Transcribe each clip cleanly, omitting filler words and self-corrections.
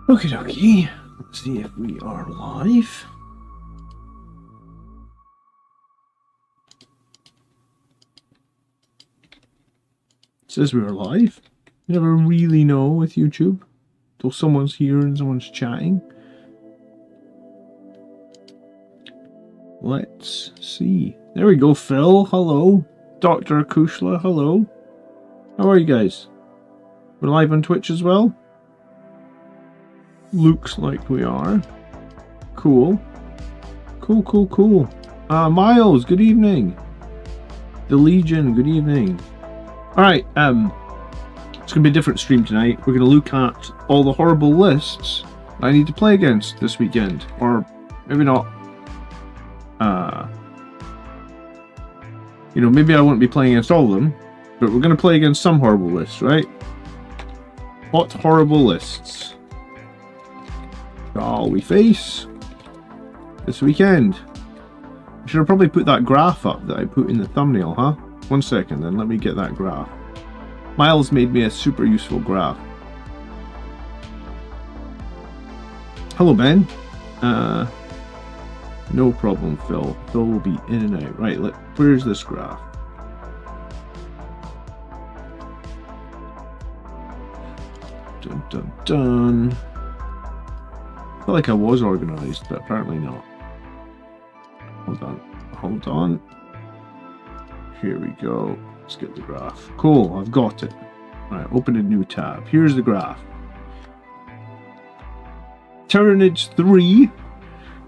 Okie dokie. Let's see if we are live. It says we are live. You never really know with YouTube till someone's here and someone's chatting. Let's see. There we go, Phil. Hello. Dr. Kushla. Hello. How are you guys? We're live on Twitch as well. Looks like we are. Cool. Cool. Miles, good evening. The Legion, good evening. Alright, it's gonna be a different stream tonight. We're gonna look at all the horrible lists I need to play against this weekend. Or maybe not. Maybe I won't be playing against all of them, but we're gonna play against some horrible lists, right? What horrible lists shall we face this weekend? I should have probably put that graph up that I put in the thumbnail, huh? 1 second then, let me get that graph. Miles made me a super useful graph. Hello, Ben. No problem, Phil. Phil will be in and out. Right, where's this graph? Dun. I feel like I was organized, but apparently not. Hold on. Here we go. Let's get the graph. Cool, I've got it. Alright, open a new tab. Here's the graph. Tyrannid 3,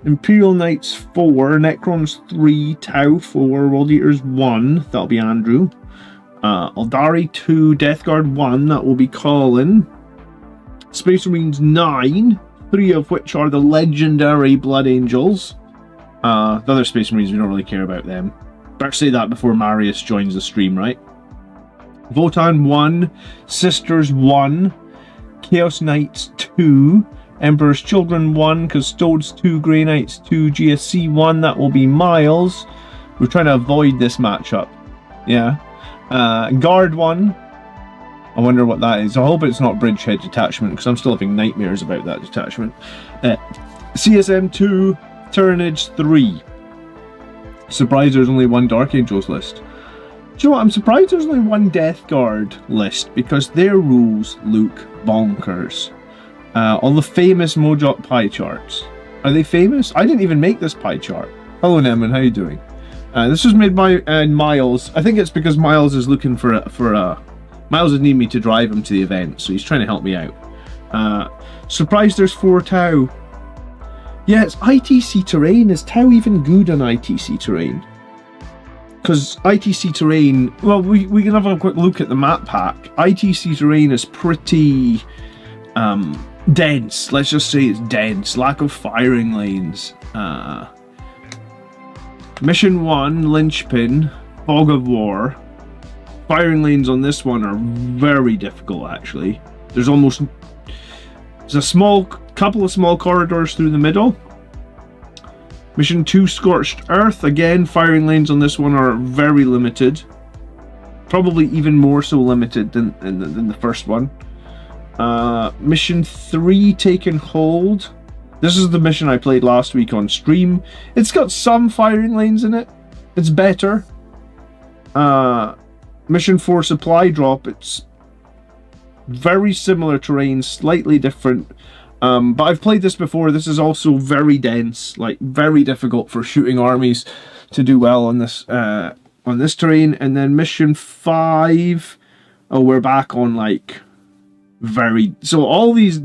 Imperial Knights 4, Necrons 3, Tau 4, World Eaters 1, that'll be Andrew. Aeldari 2, Death Guard 1, that will be Colin. Space Marines 9, 3 of which are the legendary Blood Angels. The other Space Marines, we don't really care about them. Better say that before Marius joins the stream, right? Votann 1, Sisters 1, Chaos Knights 2, Emperor's Children 1, Custodes 2, Grey Knights 2, GSC 1, that will be Miles. We're trying to avoid this matchup. Yeah. Guard 1. I wonder what that is. I hope it's not Bridgehead Detachment, because I'm still having nightmares about that detachment. CSM 2, Tyrannid 3. Surprised there's only one Dark Angels list. Do you know what? I'm surprised there's only one Death Guard list, because their rules look bonkers. All the famous Mojok pie charts. Are they famous? I didn't even make this pie chart. Hello, Neman. How you doing? This was made by Miles. I think it's because Miles is looking for a Miles is needing me to drive him to the event, so he's trying to help me out. Surprised there's 4 Tau. Yeah, it's ITC terrain. Is Tau even good on ITC terrain? Because ITC terrain... Well, we can have a quick look at the map pack. ITC terrain is pretty... dense. Let's just say it's dense. Lack of firing lanes. Mission 1, Linchpin, Fog of War. Firing lanes on this one are very difficult, actually. There's a couple of small corridors through the middle. Mission 2, Scorched Earth. Again, firing lanes on this one are very limited. Probably even more so limited than the first one. Mission 3, Taken Hold. This is the mission I played last week on stream. It's got some firing lanes in it. It's better. Mission 4, Supply Drop. It's very similar terrain, slightly different. But I've played this before. This is also very dense, like very difficult for shooting armies to do well on this terrain. And then Mission 5. Oh, we're back on like so all these.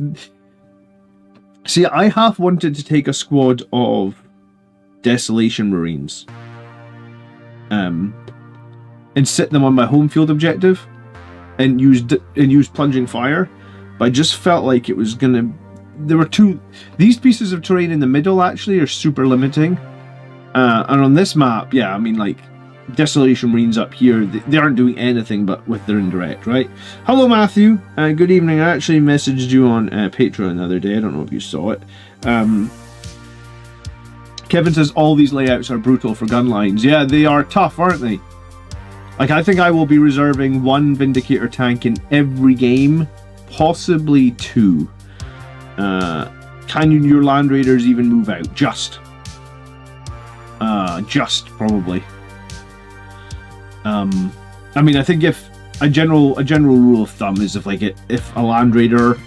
See, I half wanted to take a squad of Desolation Marines, and sit them on my home field objective, and use plunging fire, but I just felt like it was gonna. There were these pieces of terrain in the middle actually are super limiting, and on this map, yeah, I mean like Desolation Marines up here, they aren't doing anything but with their indirect, right? Hello, Matthew. Good evening. I actually messaged you on Patreon the other day. I don't know if you saw it. Kevin says all these layouts are brutal for gun lines. Yeah, they are tough, aren't they? Like, I think I will be reserving 1 Vindicator tank in every game, possibly 2. Can your Land Raiders even move out? Just probably. I mean, I think if a general rule of thumb is if a Land Raider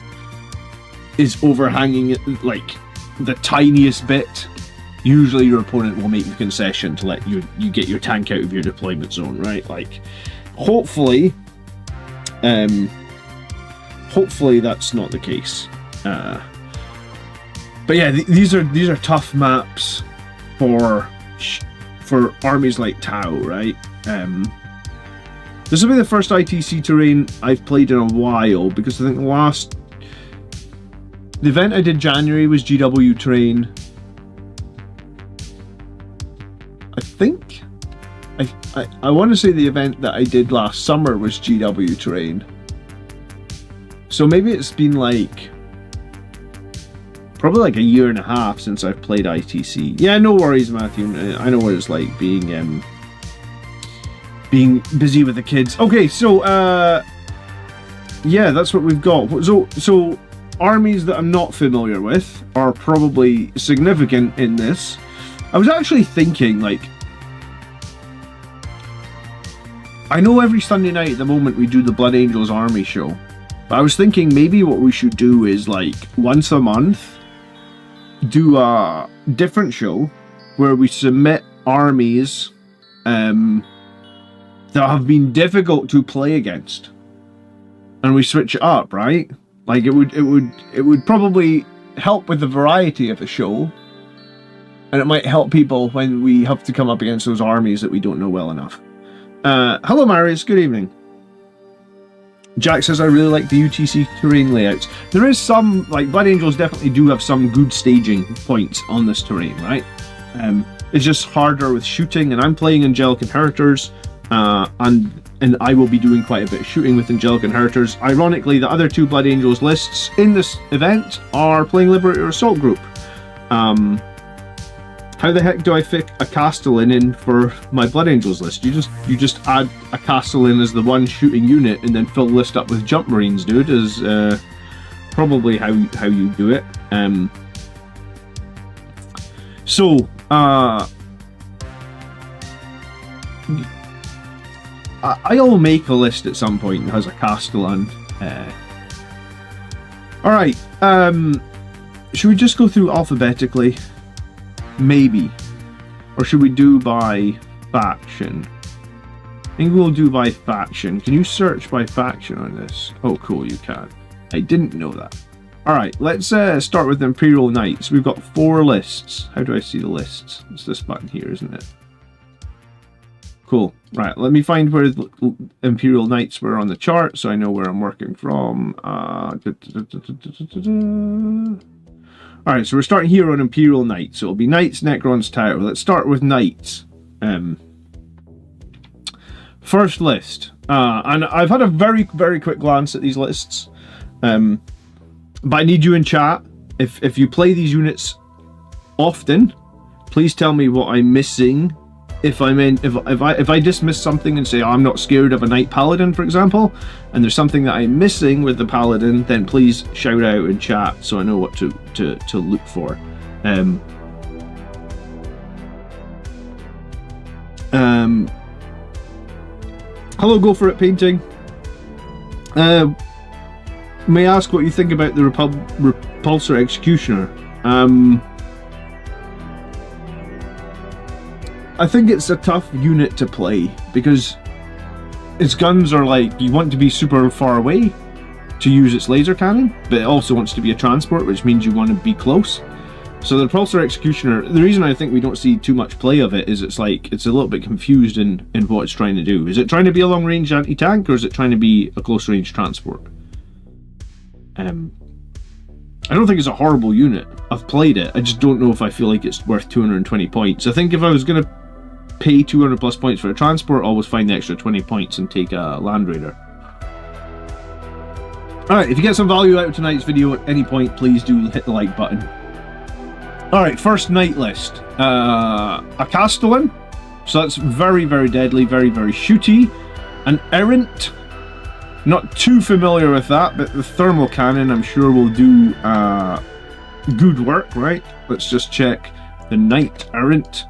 is overhanging it like the tiniest bit, usually your opponent will make the concession to let you get your tank out of your deployment zone, right? Like, hopefully that's not the case. But yeah, these are tough maps for armies like Tau, right? This will be the first ITC terrain I've played in a while, because I think the event I did January was GW terrain. I want to say the event that I did last summer was GW terrain. So maybe it's been probably like a year and a half since I've played ITC. Yeah, no worries, Matthew. I know what it's like being busy with the kids. Okay, so yeah, that's what we've got. So armies that I'm not familiar with are probably significant in this. I was actually thinking, like, I know every Sunday night at the moment we do the Blood Angels Army show, but I was thinking maybe what we should do is, like, once a month do a different show where we submit armies that have been difficult to play against, and we switch it up, right? Like, it would probably help with the variety of the show, and it might help people when we have to come up against those armies that we don't know well enough. Hello Marius, good evening. Jack says, I really like the UTC terrain layouts. There is some, like, Blood Angels definitely do have some good staging points on this terrain, right? It's just harder with shooting, and I'm playing Angelic Inheritors, and I will be doing quite a bit of shooting with Angelic Inheritors. Ironically, the other two Blood Angels lists in this event are playing Liberator Assault Group. How the heck do I fit a Castellan in for my Blood Angels list? You just add a Castellan as the one shooting unit, and then fill the list up with Jump Marines, dude, is probably how you do it. I'll make a list at some point that has a Castellan. Alright, should we just go through alphabetically? Maybe. Or should we do by faction? I think we'll do by faction. Can you search by faction on this? Oh, cool, you can. I didn't know that. Alright, let's start with Imperial Knights. We've got 4 lists. How do I see the lists? It's this button here, isn't it? Cool. Right, let me find where the Imperial Knights were on the chart so I know where I'm working from. Alright, so we're starting here on Imperial Knights. So it'll be Knights, Necrons, Tower. Let's start with Knights. First list. And I've had a very, very quick glance at these lists. But I need you in chat. If you play these units often, please tell me what I'm missing. If I dismiss something and say, oh, I'm not scared of a Knight Paladin, for example, and there's something that I'm missing with the Paladin, then please shout out in chat so I know what to look for. Hello, Go For It Painting. May I ask what you think about the Repulsor Executioner? I think it's a tough unit to play because its guns are like, you want to be super far away to use its laser cannon, but it also wants to be a transport, which means you want to be close. So the Repulsor Executioner, the reason I think we don't see too much play of it is it's like, it's a little bit confused in what it's trying to do. Is it trying to be a long range anti-tank, or is it trying to be a close range transport? I don't think it's a horrible unit. I've played it. I just don't know if I feel like it's worth 220 points. I think if I was going to pay 200 plus points for a transport, always find the extra 20 points and take a Land Raider. Alright, if you get some value out of tonight's video at any point, please do hit the like button. Alright, first Knight list. A Castellan. So that's very, very deadly, very, very shooty. An Errant Not too familiar with that, but the thermal cannon I'm sure will do good work, right? Let's just check the Knight Errant.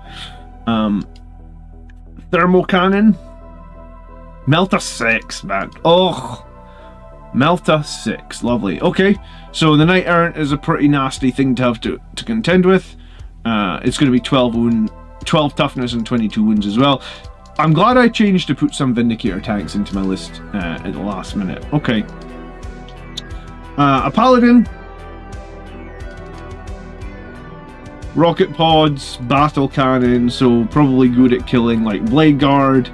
Thermal cannon. Melta 6, man. Oh, Melta 6, lovely. Okay, so the Knight Errant is a pretty nasty thing to have to contend with. It's going to be 12 toughness and 22 wounds as well. I'm glad I changed to put some Vindicator tanks into my list at the last minute. Okay. A Paladin. Rocket pods, battle cannon, so probably good at killing like Blade Guard,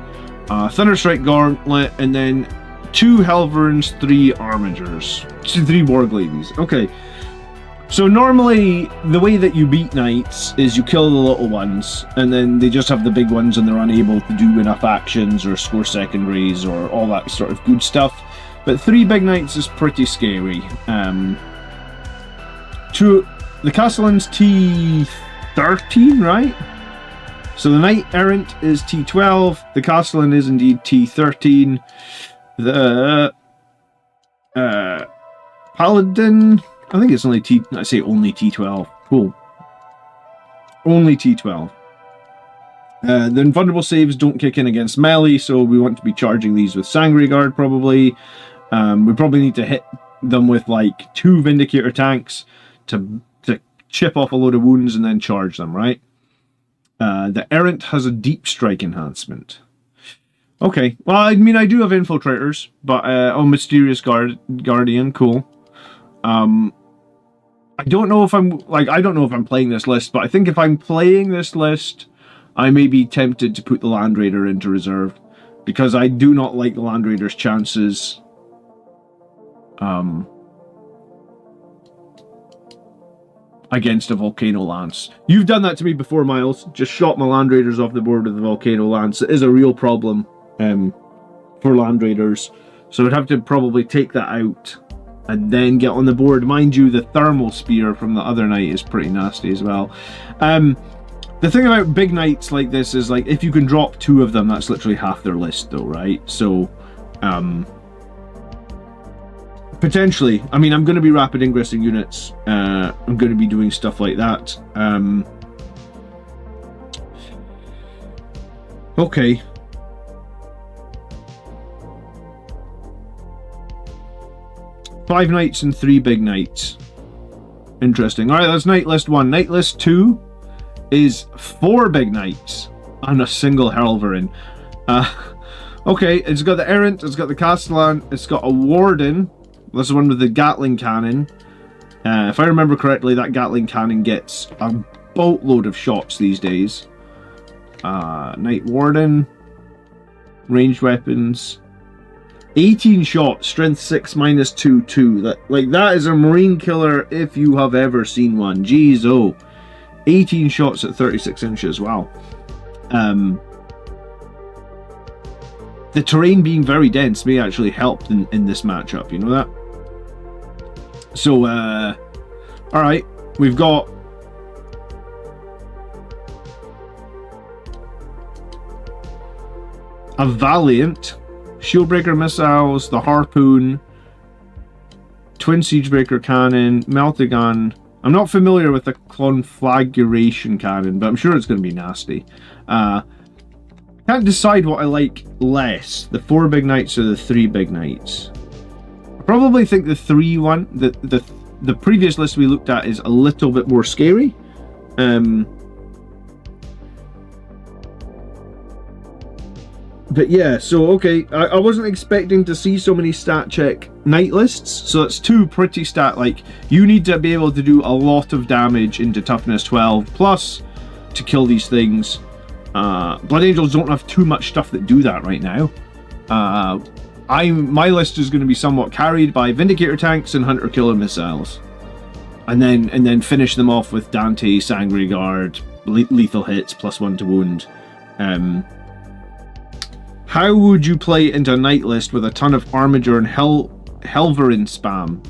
Thunderstrike Gauntlet, and then 2 Helverins, 3 Armigers, 3 Warg Ladies. Okay. So normally, the way that you beat Knights is you kill the little ones, and then they just have the big ones and they're unable to do enough actions or score secondaries or all that sort of good stuff. But 3 big Knights is pretty scary. The Castellan's T13, right? So the Knight Errant is T12, the Castellan is indeed T13, the Paladin, I think it's only only T12, cool. Only T12. The invulnerable saves don't kick in against melee, so we want to be charging these with Sangre Guard probably. We probably need to hit them with like 2 Vindicator tanks to chip off a load of wounds and then charge them, right? The Errant has a deep strike enhancement. Okay, well, I mean, I do have infiltrators, but Mysterious Guardian, cool. I don't know if I'm playing this list, but I think if I'm playing this list, I may be tempted to put the Land Raider into reserve, because I do not like the Land Raider's chances. Against a Volcano Lance. You've done that to me before, Miles. Just shot my Land Raiders off the board with the Volcano Lance. It is a real problem for Land Raiders. So I'd have to probably take that out and then get on the board. Mind you, the Thermal Spear from the other Knight is pretty nasty as well. The thing about big Knights like this is, like, if you can drop 2 of them, that's literally half their list though, right? So, potentially, I mean, I'm going to be rapid ingressing units. I'm going to be doing stuff like that. Okay. Five Knights and 3 big Knights. Interesting. Alright, that's Knight List 1. Knight List 2 is 4 big Knights and a single Helverin. Okay, it's got the Errant, it's got the Castellan, it's got a Warden. This is one with the Gatling Cannon. If I remember correctly, that Gatling Cannon gets a boatload of shots these days. Knight Warden. Ranged weapons. 18 shots, strength 6 minus 2, 2. That is a Marine killer if you have ever seen one. Jeez, oh. 18 shots at 36 inches, wow. The terrain being very dense may actually help in this matchup, you know that? So, alright, we've got a Valiant, Shieldbreaker missiles, the Harpoon, Twin Siegebreaker cannon, Meltagun. I'm not familiar with the Conflagration cannon, but I'm sure it's going to be nasty. Can't decide what I like less, the 4 big Knights or the 3 big Knights. I probably think the 3 one, the previous list we looked at, is a little bit more scary. But yeah, so okay, I wasn't expecting to see so many stat check Knight lists, so it's 2 pretty stat, like, you need to be able to do a lot of damage into toughness 12 plus to kill these things. Blood Angels don't have too much stuff that do that right now. My list is going to be somewhat carried by Vindicator tanks and Hunter Killer missiles, and then finish them off with Dante, Sangre Guard, lethal hits, +1 to wound. How would you play into a Knight list with a ton of Armiger and Helverin spam?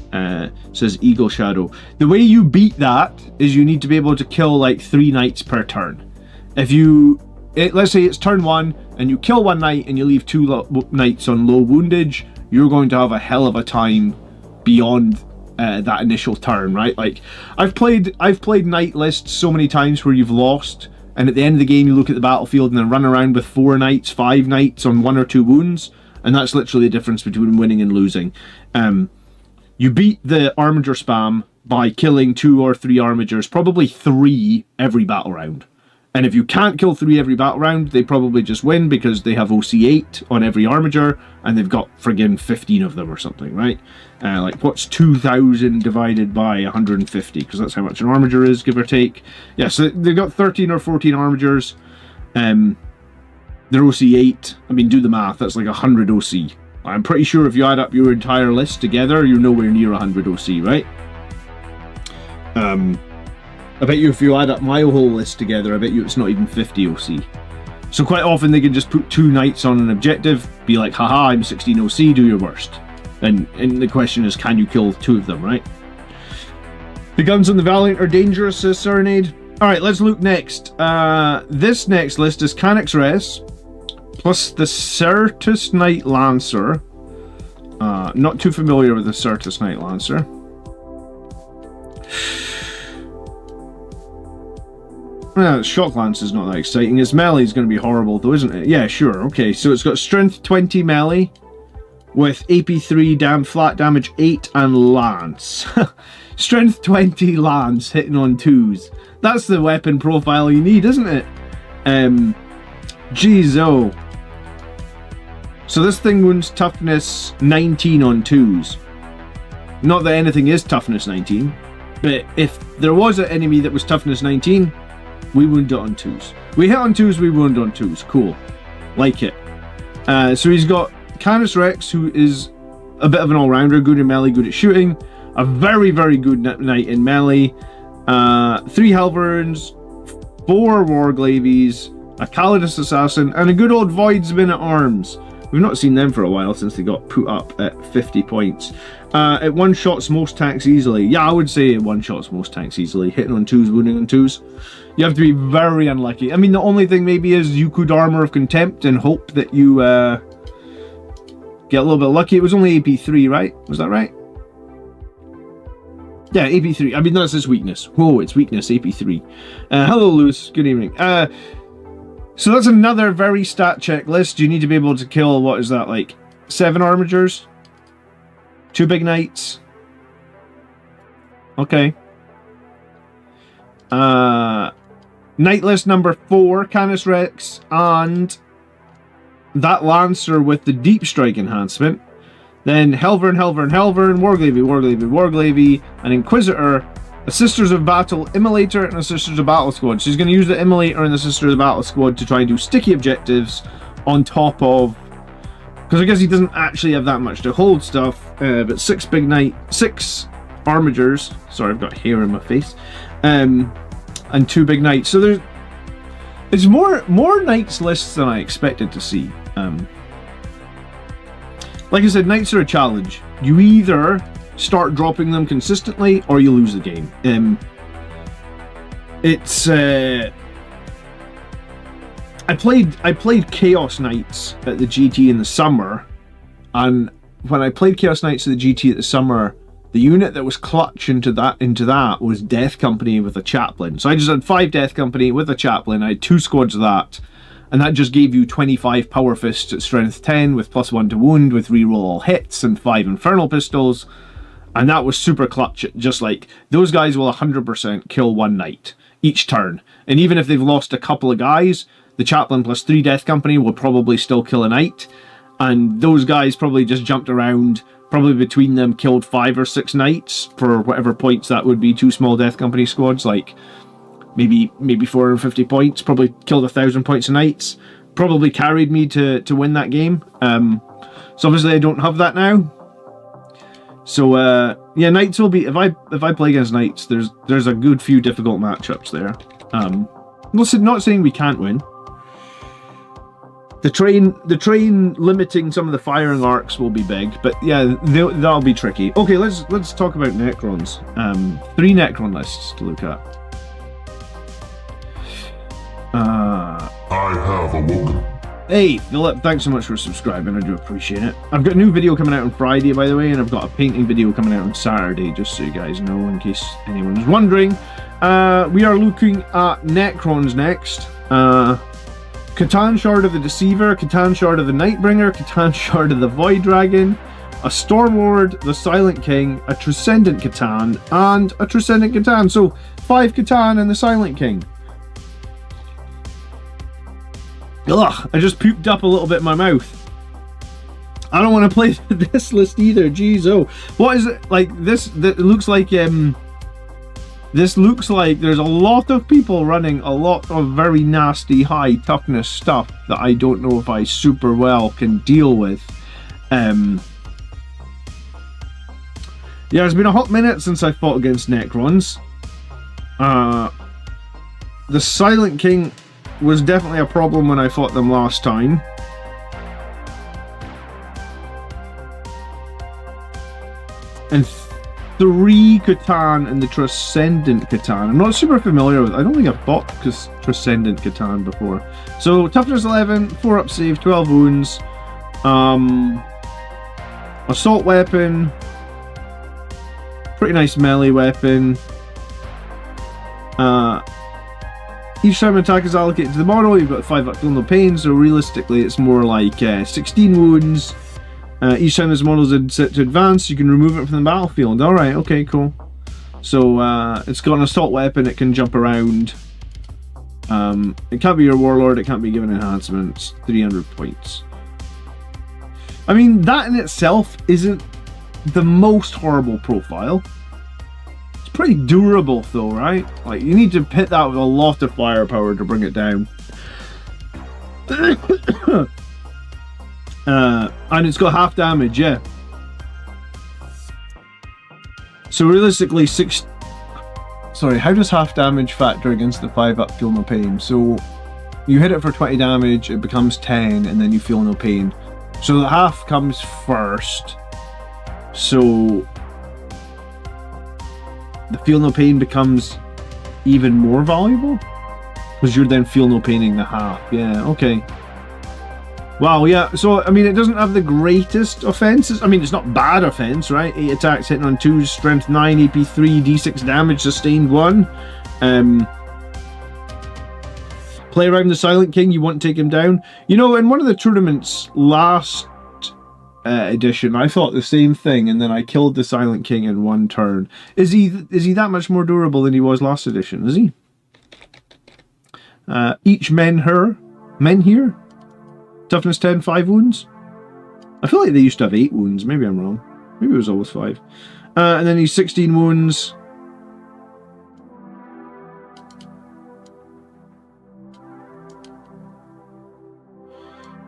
Says Eagle Shadow. The way you beat that is you need to be able to kill like 3 Knights per turn. If you let's say it's turn 1 and you kill 1 knight and you leave 2 knights on low woundage, you're going to have a hell of a time beyond that initial turn, right? Like, I've played knight lists so many times where you've lost, and at the end of the game you look at the battlefield and then run around with 4 knights, 5 knights on 1 or 2 wounds, and that's literally the difference between winning and losing. You beat the armiger spam by killing 2 or 3 armigers, probably 3 every battle round. And if you can't kill 3 every battle round, they probably just win because they have OC 8 on every armiger, and they've got friggin' 15 of them or something, right? Like, what's 2,000 divided by 150? Because that's how much an armiger is, give or take. Yeah, so they've got 13 or 14 armigers. They're OC 8. I mean, do the math, that's like 100 OC. I'm pretty sure if you add up your entire list together, you're nowhere near 100 OC, right? I bet you if you add up my whole list together, I bet you it's not even 50 OC. So quite often they can just put 2 knights on an objective, be like, haha, I'm 16 OC, do your worst. And the question is, can you kill 2 of them, right? The guns on the Valiant are dangerous, says Tyrannid. Alright, let's look next. This next list is Canucks Res, plus the Certus Knight Lancer. Not too familiar with the Certus Knight Lancer. Shock Lance is not that exciting. His melee is going to be horrible though, isn't it? Yeah, sure. Okay, so it's got Strength 20 melee with AP 3, flat damage 8 and Lance. Strength 20 Lance hitting on 2s. That's the weapon profile you need, isn't it? Jeez, oh. So this thing wounds toughness 19 on 2s. Not that anything is toughness 19, but if there was an enemy that was toughness 19, we wound it on 2s. We hit on 2s, we wound on 2s. Cool. Like it. So he's got Canis Rex, who is a bit of an all-rounder, good in melee, good at shooting. A very, very good knight in melee. 3 Halberds, 4 Warglavies, a Calidus Assassin, and a good old Voidsman at arms. We've not seen them for a while since they got put up at 50 points. It one-shots most tanks easily. Yeah, I would say it one-shots most tanks easily. Hitting on 2s, wounding on 2s. You have to be very unlucky. I mean, the only thing maybe is you could Armor of Contempt and hope that you get a little bit lucky. It was only AP 3, right? Was that right? Yeah, AP 3. I mean, that's his weakness. Whoa, it's weakness, AP 3. Hello, Lewis. Good evening. So that's another very stat check list. You need to be able to kill, what is that, like 7 armigers? 2 big knights. Okay. Knight list number 4, Canis Rex, and that Lancer with the Deep Strike enhancement. Then Helvern, Warglavy, an Inquisitor, a Sisters of Battle Immolator, and a Sisters of Battle Squad. So he's going to use the Immolator and the Sisters of Battle Squad to try and do sticky objectives on top of... Because I guess he doesn't actually have that much to hold stuff, but 6 armigers. Sorry, I've got hair in my face. And 2 big knights. So it's more knights lists than I expected to see. Like I said, knights are a challenge. You either start dropping them consistently or you lose the game. I played Chaos Knights at the GT in the summer, and when I played Chaos Knights at the GT at the summer, the unit that was clutch into that was Death Company with a Chaplain. So I just had 5 Death Company with a Chaplain. I had 2 squads of that, and that just gave you 25 Power Fists at Strength 10 with +1 to wound with reroll all hits and 5 Infernal Pistols. And that was super clutch. Just like, those guys will 100% kill 1 knight each turn. And even if they've lost a couple of guys, the Chaplain plus 3 Death Company will probably still kill a knight. And those guys probably just jumped around, probably between them killed 5 or 6 knights for whatever points that would be. 2 small Death Company squads, like maybe 450 points, probably killed 1,000 points of knights. Probably carried me to win that game. So obviously I don't have that now. So yeah, knights will be, if I play against knights, there's a good few difficult matchups there. Not saying we can't win. The train limiting some of the firing arcs will be big, but yeah, that'll be tricky. Okay, let's talk about Necrons. 3 Necron lists to look at. I have awoken. Hey, Philip, thanks so much for subscribing. I do appreciate it. I've got a new video coming out on Friday, by the way, and I've got a painting video coming out on Saturday, just so you guys know, in case anyone's wondering. We are looking at Necrons next. Catan Shard of the Deceiver, Catan Shard of the Nightbringer, Catan Shard of the Void Dragon, a Stormlord, the Silent King, a Transcendent Catan, and a Transcendent Catan. So, 5 Catan and the Silent King. Ugh, I just pooped up a little bit in my mouth. I don't want to play this list either. Jeez, oh. What is it? Like, this looks like, this looks like there's a lot of people running a lot of very nasty high toughness stuff that I don't know if I super well can deal with. Yeah, it's been a hot minute since I fought against Necrons. The Silent King was definitely a problem when I fought them last time. And 3 Catan and the Transcendent Catan. I'm not super familiar with it. I don't think I've fought Transcendent Catan before. So, toughness 11, 4 up save, 12 wounds. Assault weapon. Pretty nice melee weapon. Each time an attack is allocated to the model, you've got 5 up, feel no pain, so realistically it's more like 16 wounds. Each time this model is set to advance, you can remove it from the battlefield. Alright, okay, cool. So, it's got an assault weapon, it can jump around. It can't be your warlord, it can't be given enhancements. 300 points. I mean, that in itself isn't the most horrible profile. It's pretty durable though, right? Like, you need to hit that with a lot of firepower to bring it down. And it's got half damage, yeah. So realistically, sorry, how does half damage factor against the 5 up feel no pain? So you hit it for 20 damage, it becomes 10, and then you feel no pain. So the half comes first. So the feel no pain becomes even more valuable? Because you're then feel no paining the half. Yeah, okay. Wow, yeah, so, I mean, it doesn't have the greatest offenses. I mean, it's not bad offense, right? 8 attacks hitting on 2s, strength 9, AP 3, d6 damage, sustained 1. Play around the Silent King, you want to take him down. You know, in one of the tournaments last edition, I thought the same thing, and then I killed the Silent King in 1 turn. Is he that much more durable than he was last edition, is he? Each men here? Toughness 10, 5 wounds? I feel like they used to have 8 wounds. Maybe I'm wrong. Maybe it was always 5. And then he's 16 wounds.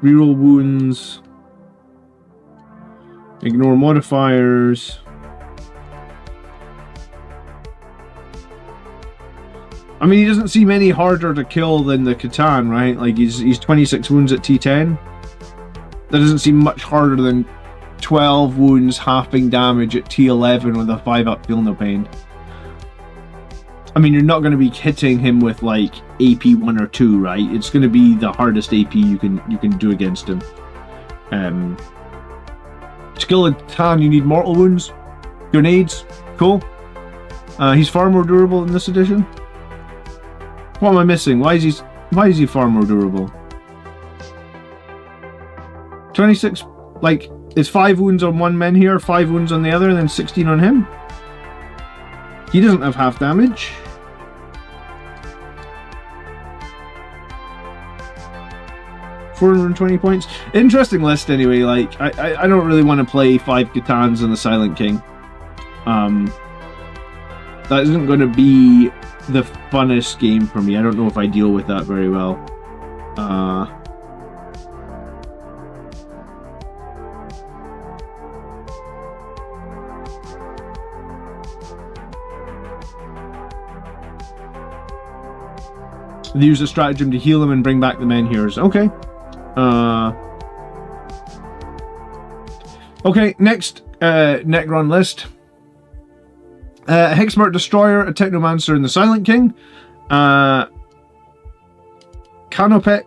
Reroll wounds. Ignore modifiers. I mean, he doesn't seem any harder to kill than the Catan, right? Like, he's 26 wounds at T10. That doesn't seem much harder than 12 wounds, halving damage at T11 with a 5 up, feel no pain. I mean, you're not going to be hitting him with, like, AP 1 or 2, right? It's going to be the hardest AP you can do against him. Skill of Catan, you need mortal wounds. Grenades, cool. He's far more durable in this edition. What am I missing? Why is he far more durable? 26, like, it's 5 wounds on one men here, 5 wounds on the other, and then 16 on him? He doesn't have half damage. $420 points. Interesting list anyway, like, I don't really want to play 5 Catans and the Silent King. That isn't going to be the funnest game for me. I don't know if I deal with that very well. They use a stratagem to heal him and bring back the menhirs. Okay. Okay, next Necron list. Hexmark Destroyer, a Technomancer, and the Silent King. Canopek,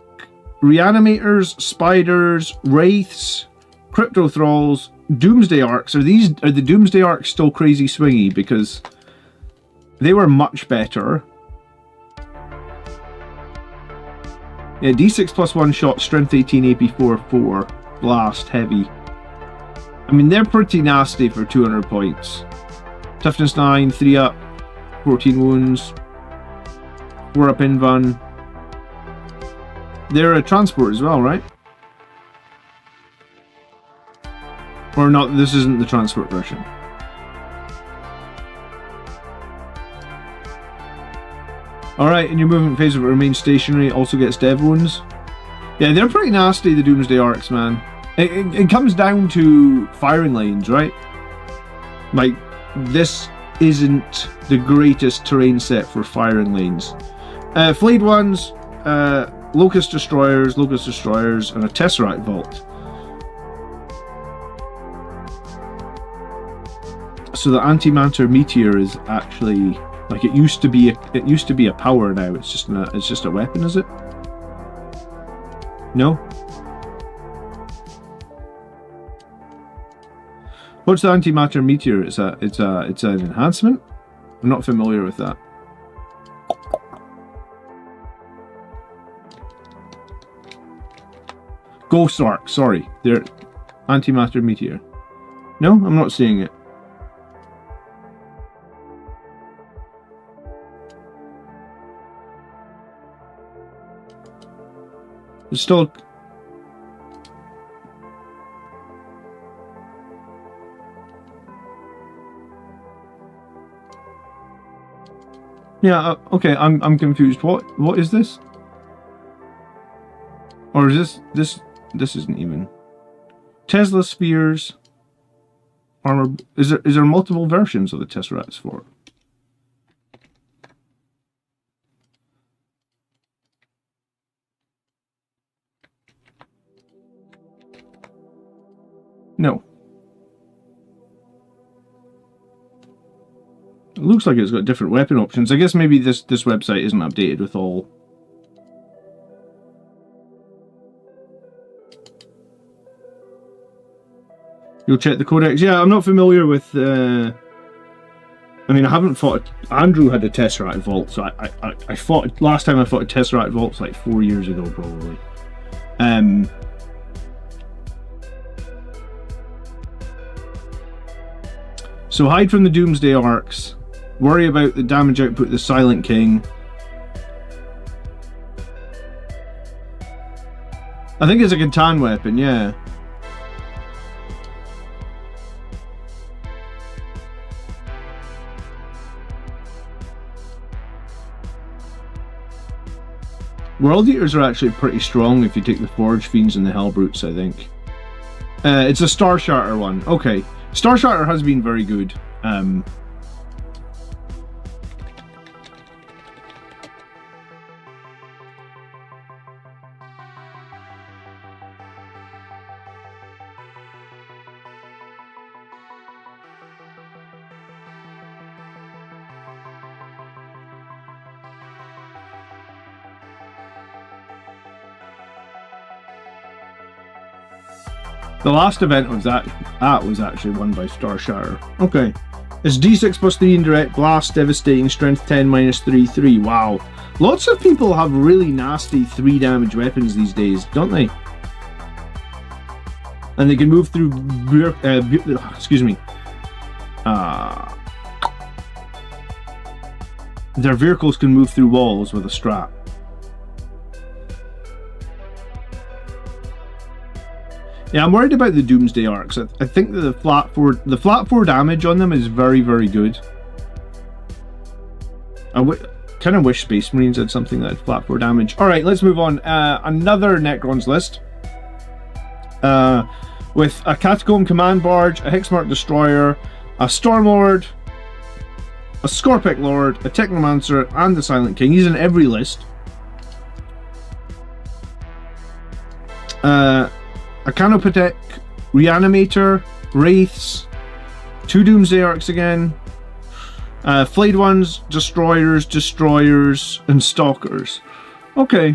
Reanimators, Spiders, Wraiths, Crypto Thralls, Doomsday Arcs. Are the Doomsday Arcs still crazy swingy? Because they were much better. Yeah, D6 plus 1 shot, strength 18, AP 4, blast, heavy. I mean, they're pretty nasty for 200 points. Toughness 9, 3 up, 14 wounds, 4 up invuln. They're a transport as well, right? Or not, this isn't the transport version. Alright, in your movement phase, if it remains stationary, it also gets dev wounds. Yeah, they're pretty nasty, the Doomsday Arcs, man. It comes down to firing lanes, right? Like, this isn't the greatest terrain set for firing lanes. Flayed ones, Locust Destroyers, and a Tesseract Vault. So the Antimatter Meteor is actually, like, it used to be a power. Now it's just a weapon, is it? No. What's the Antimatter Meteor? It's an enhancement. I'm not familiar with that. Ghost Arc, sorry. They're Antimatter Meteor. No, I'm not seeing it. It's still... Yeah, okay, I'm confused. What is this? Or is this isn't even Tesla spheres, armor. Is there multiple versions of the Tesseract for? No. It looks like it's got different weapon options. I guess maybe this website isn't updated with all. You'll check the codex. Yeah, I'm not familiar with. I mean, I haven't fought. Andrew had a Tesseract Vault, so I fought last time I fought a Tesseract Vault like 4 years ago, probably. So hide from the Doomsday Arcs. Worry about the damage output of the Silent King. I think it's a Catan weapon, yeah. World Eaters are actually pretty strong if you take the Forge Fiends and the Hellbrutes, I think. It's a Star Shatter one. Okay. Star Shatter has been very good. The last event of that was actually won by Star Shatter. Okay. It's D6 plus 3 indirect, blast, devastating, strength 10, minus 3, 3. Wow. Lots of people have really nasty 3 damage weapons these days, don't they? And they can move through... excuse me. Their vehicles can move through walls with a strap. Yeah, I'm worried about the Doomsday Arcs. I think that the flat 4 damage on them is very, very good. I kind of wish Space Marines had something that had flat 4 damage. Alright, let's move on. Another Necrons list. With a Catacomb Command Barge, a Hexmark Destroyer, a Stormlord, a Scorpic Lord, a Technomancer, and the Silent King. He's in every list. A Canoptek, Reanimator, Wraiths, 2 Doomsday Arcs again, Flayed Ones, Destroyers, and Stalkers. Okay.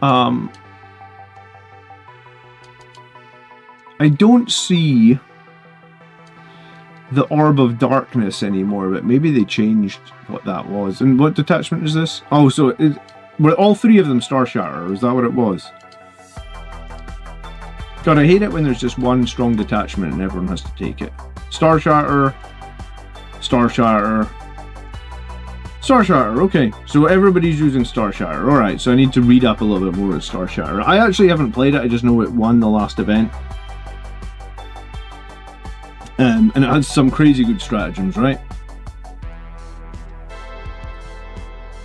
I don't see the Orb of Darkness anymore, but maybe they changed what that was. And what detachment is this? Oh, so were all three of them Star Shatter, or is that what it was? God, I hate it when there's just one strong detachment and everyone has to take it. Star Shatter, Star Shatter, Star Shatter, okay. So everybody's using Star Shatter. Alright, so I need to read up a little bit more with Star Shatter. I actually haven't played it, I just know it won the last event. And it has some crazy good stratagems, right?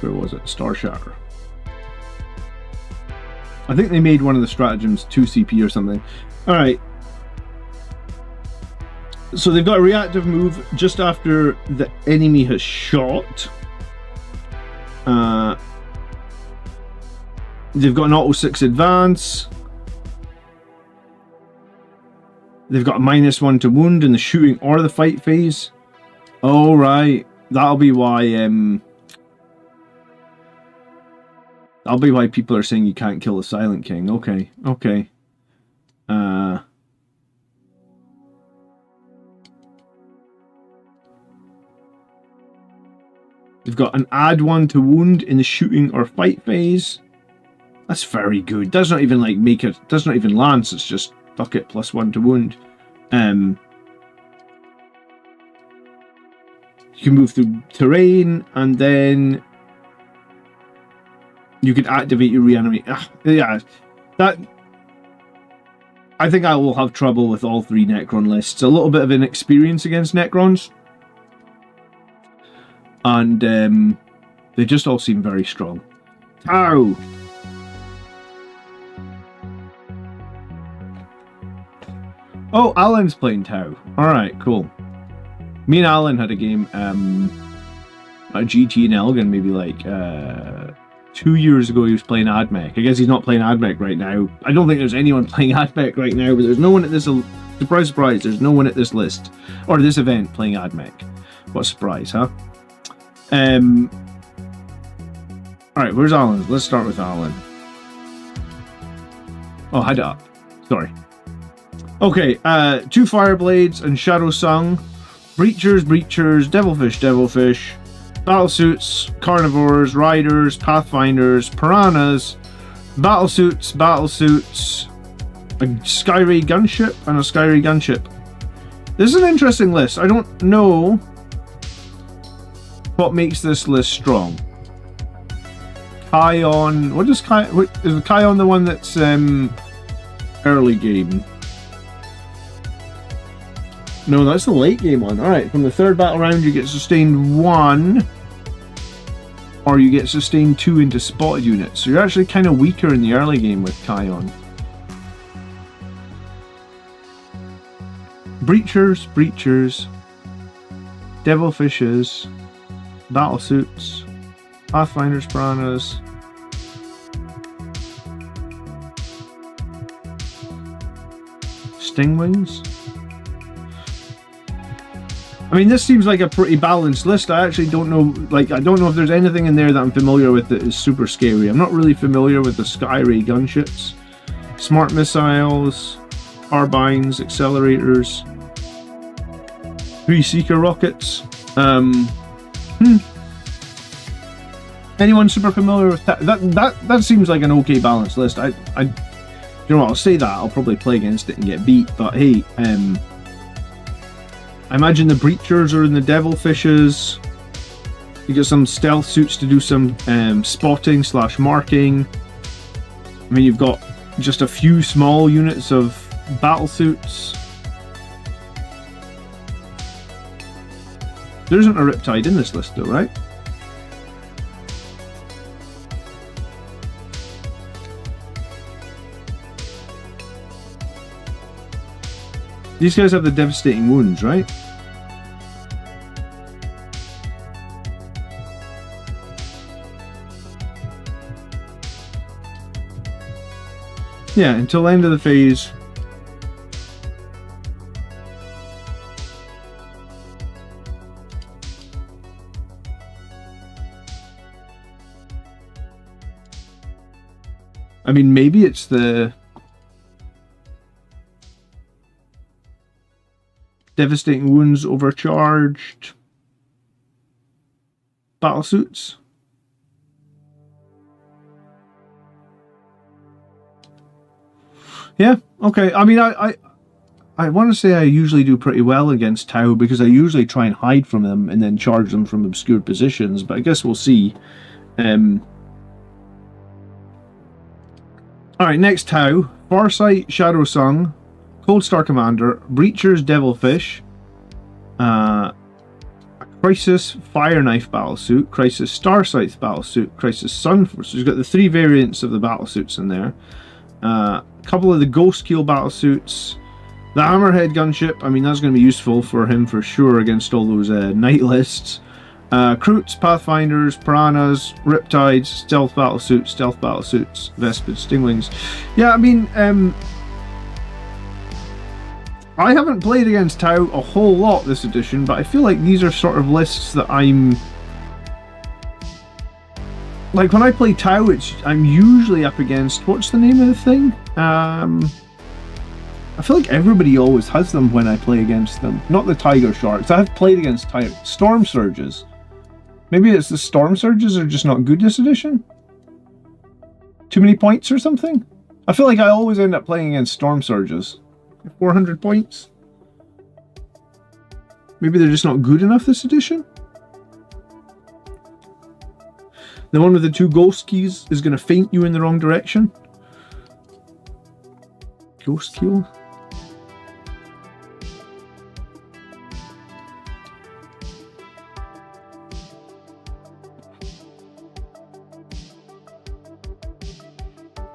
Where was it? Star Shatter. I think they made one of the stratagems 2 CP or something. Alright. So they've got a reactive move just after the enemy has shot. They've got an auto 6 advance. They've got a -1 to wound in the shooting or the fight phase. Oh, right. That'll be why people are saying you can't kill the Silent King. Okay, okay. They've got an add 1 to wound in the shooting or fight phase. That's very good. Does not even like make it. Does not even lance. It's just fuck it, +1 to wound. You can move through terrain, and then you can activate your reanimate. Yeah, that. I think I will have trouble with all 3 Necron lists. A little bit of inexperience against Necrons, and they just all seem very strong. Ow! Oh, Alan's playing Tau. Alright, cool. Me and Alan had a game at GT in Elgin maybe like 2 years ago. He was playing Admech. I guess he's not playing Admech right now. I don't think there's anyone playing Admech right now, but there's no one at this... Surprise, surprise, there's no one at this list. Or this event playing Admech. What a surprise, huh? Alright, where's Alan? Let's start with Alan. Oh, head up. Sorry. Okay, 2 Fireblades and Shadow Sung, Breachers, Breachers, Devilfish, Devilfish, Battlesuits, Carnivores, Riders, Pathfinders, Piranhas, Battlesuits, Battlesuits, a Skyray Gunship, and a Skyray Gunship. This is an interesting list. I don't know what makes this list strong. Kion, what is Kion the one that's early game? No, that's the late game one. Alright, from the 3rd battle round you get sustained 1, or you get sustained 2 into spotted units. So you're actually kind of weaker in the early game with Kion. Breachers, Breachers, Devilfishes, Battlesuits, Pathfinders, Piranhas. Stingwings? I mean, this seems like a pretty balanced list. I actually don't know, like, I don't know if there's anything in there that I'm familiar with that is super scary. I'm not really familiar with the Skyray gunships. Smart missiles, carbines, accelerators, 3 Seeker rockets. Anyone super familiar with that? That seems like an okay balanced list. You know what, I'll say that. I'll probably play against it and get beat, but hey, I imagine the Breachers are in the Devilfishes. You get some stealth suits to do some spotting / marking. I mean, you've got just a few small units of battlesuits. There isn't a Riptide in this list though, right? These guys have the devastating wounds, right? Yeah, until the end of the phase. I mean, maybe it's the devastating wounds overcharged battlesuits. Yeah, okay. I mean, I want to say I usually do pretty well against Tau because I usually try and hide from them and then charge them from obscure positions, but I guess we'll see. Alright, next Tau. Farsight, Shadowsung, Cold Star Commander, Breachers, Devilfish, Crisis, Fire Knife Battlesuit, Crisis, Starscythe Battlesuit, Crisis, Sunforce. So you've got the 3 variants of the battlesuits in there. A couple of the Ghost Keel battlesuits. The Hammerhead gunship, I mean, that's going to be useful for him for sure against all those Knight lists. Kroots, Pathfinders, Piranhas, Riptides, Stealth Battlesuits, Vespids, Stingwings. Yeah, I mean, I haven't played against Tau a whole lot this edition, but I feel like these are sort of lists that I'm... Like, when I play Tau, I'm usually up against... What's the name of the thing? I feel like everybody always has them when I play against them. Not the Tiger Sharks. I've played against Storm Surges. Maybe it's the Storm Surges are just not good this edition? Too many points or something? I feel like I always end up playing against Storm Surges. 400 points? Maybe they're just not good enough this edition? The one with the 2 ghost keys is going to feint you in the wrong direction. Ghost Keel?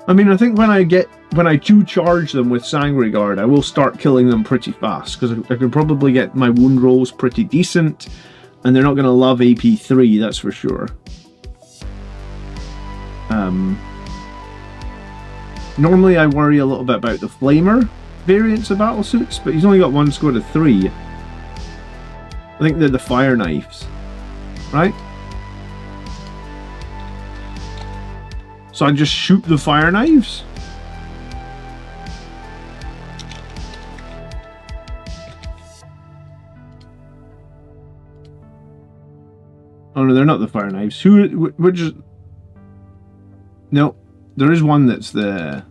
I mean, I think when I do charge them with Sanguinary Guard, I will start killing them pretty fast, because I can probably get my wound rolls pretty decent, and they're not going to love AP3, that's for sure. Normally I worry a little bit about the Flamer variants of battlesuits, but he's only got 1 squad of 3. I think they're the Fire Knives, right? So I just shoot the Fire Knives? Oh no, they're not the Fire Knives. Which is... No, there is one that's the...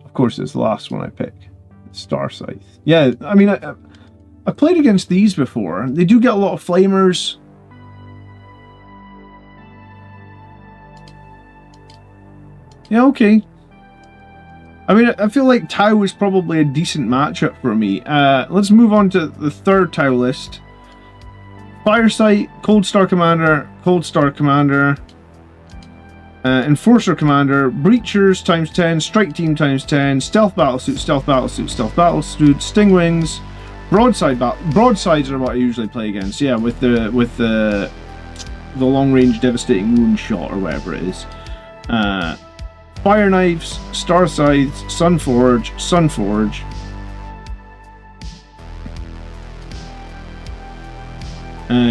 Of course, it's the last one I pick. Starscythe. Yeah, I mean, I played against these before. They do get a lot of flamers. Yeah, okay. I mean, I feel like Tau is probably a decent matchup for me. Let's move on to the 3rd Tau list. Firesight, Cold Star Commander, Enforcer Commander, Breachers ×10, Strike Team ×10, Stealth Battlesuit, Stingwings, Broadsides are what I usually play against. Yeah, with the long range devastating wound shot or whatever it is. Fire Knives, Star Scythes, Sunforge.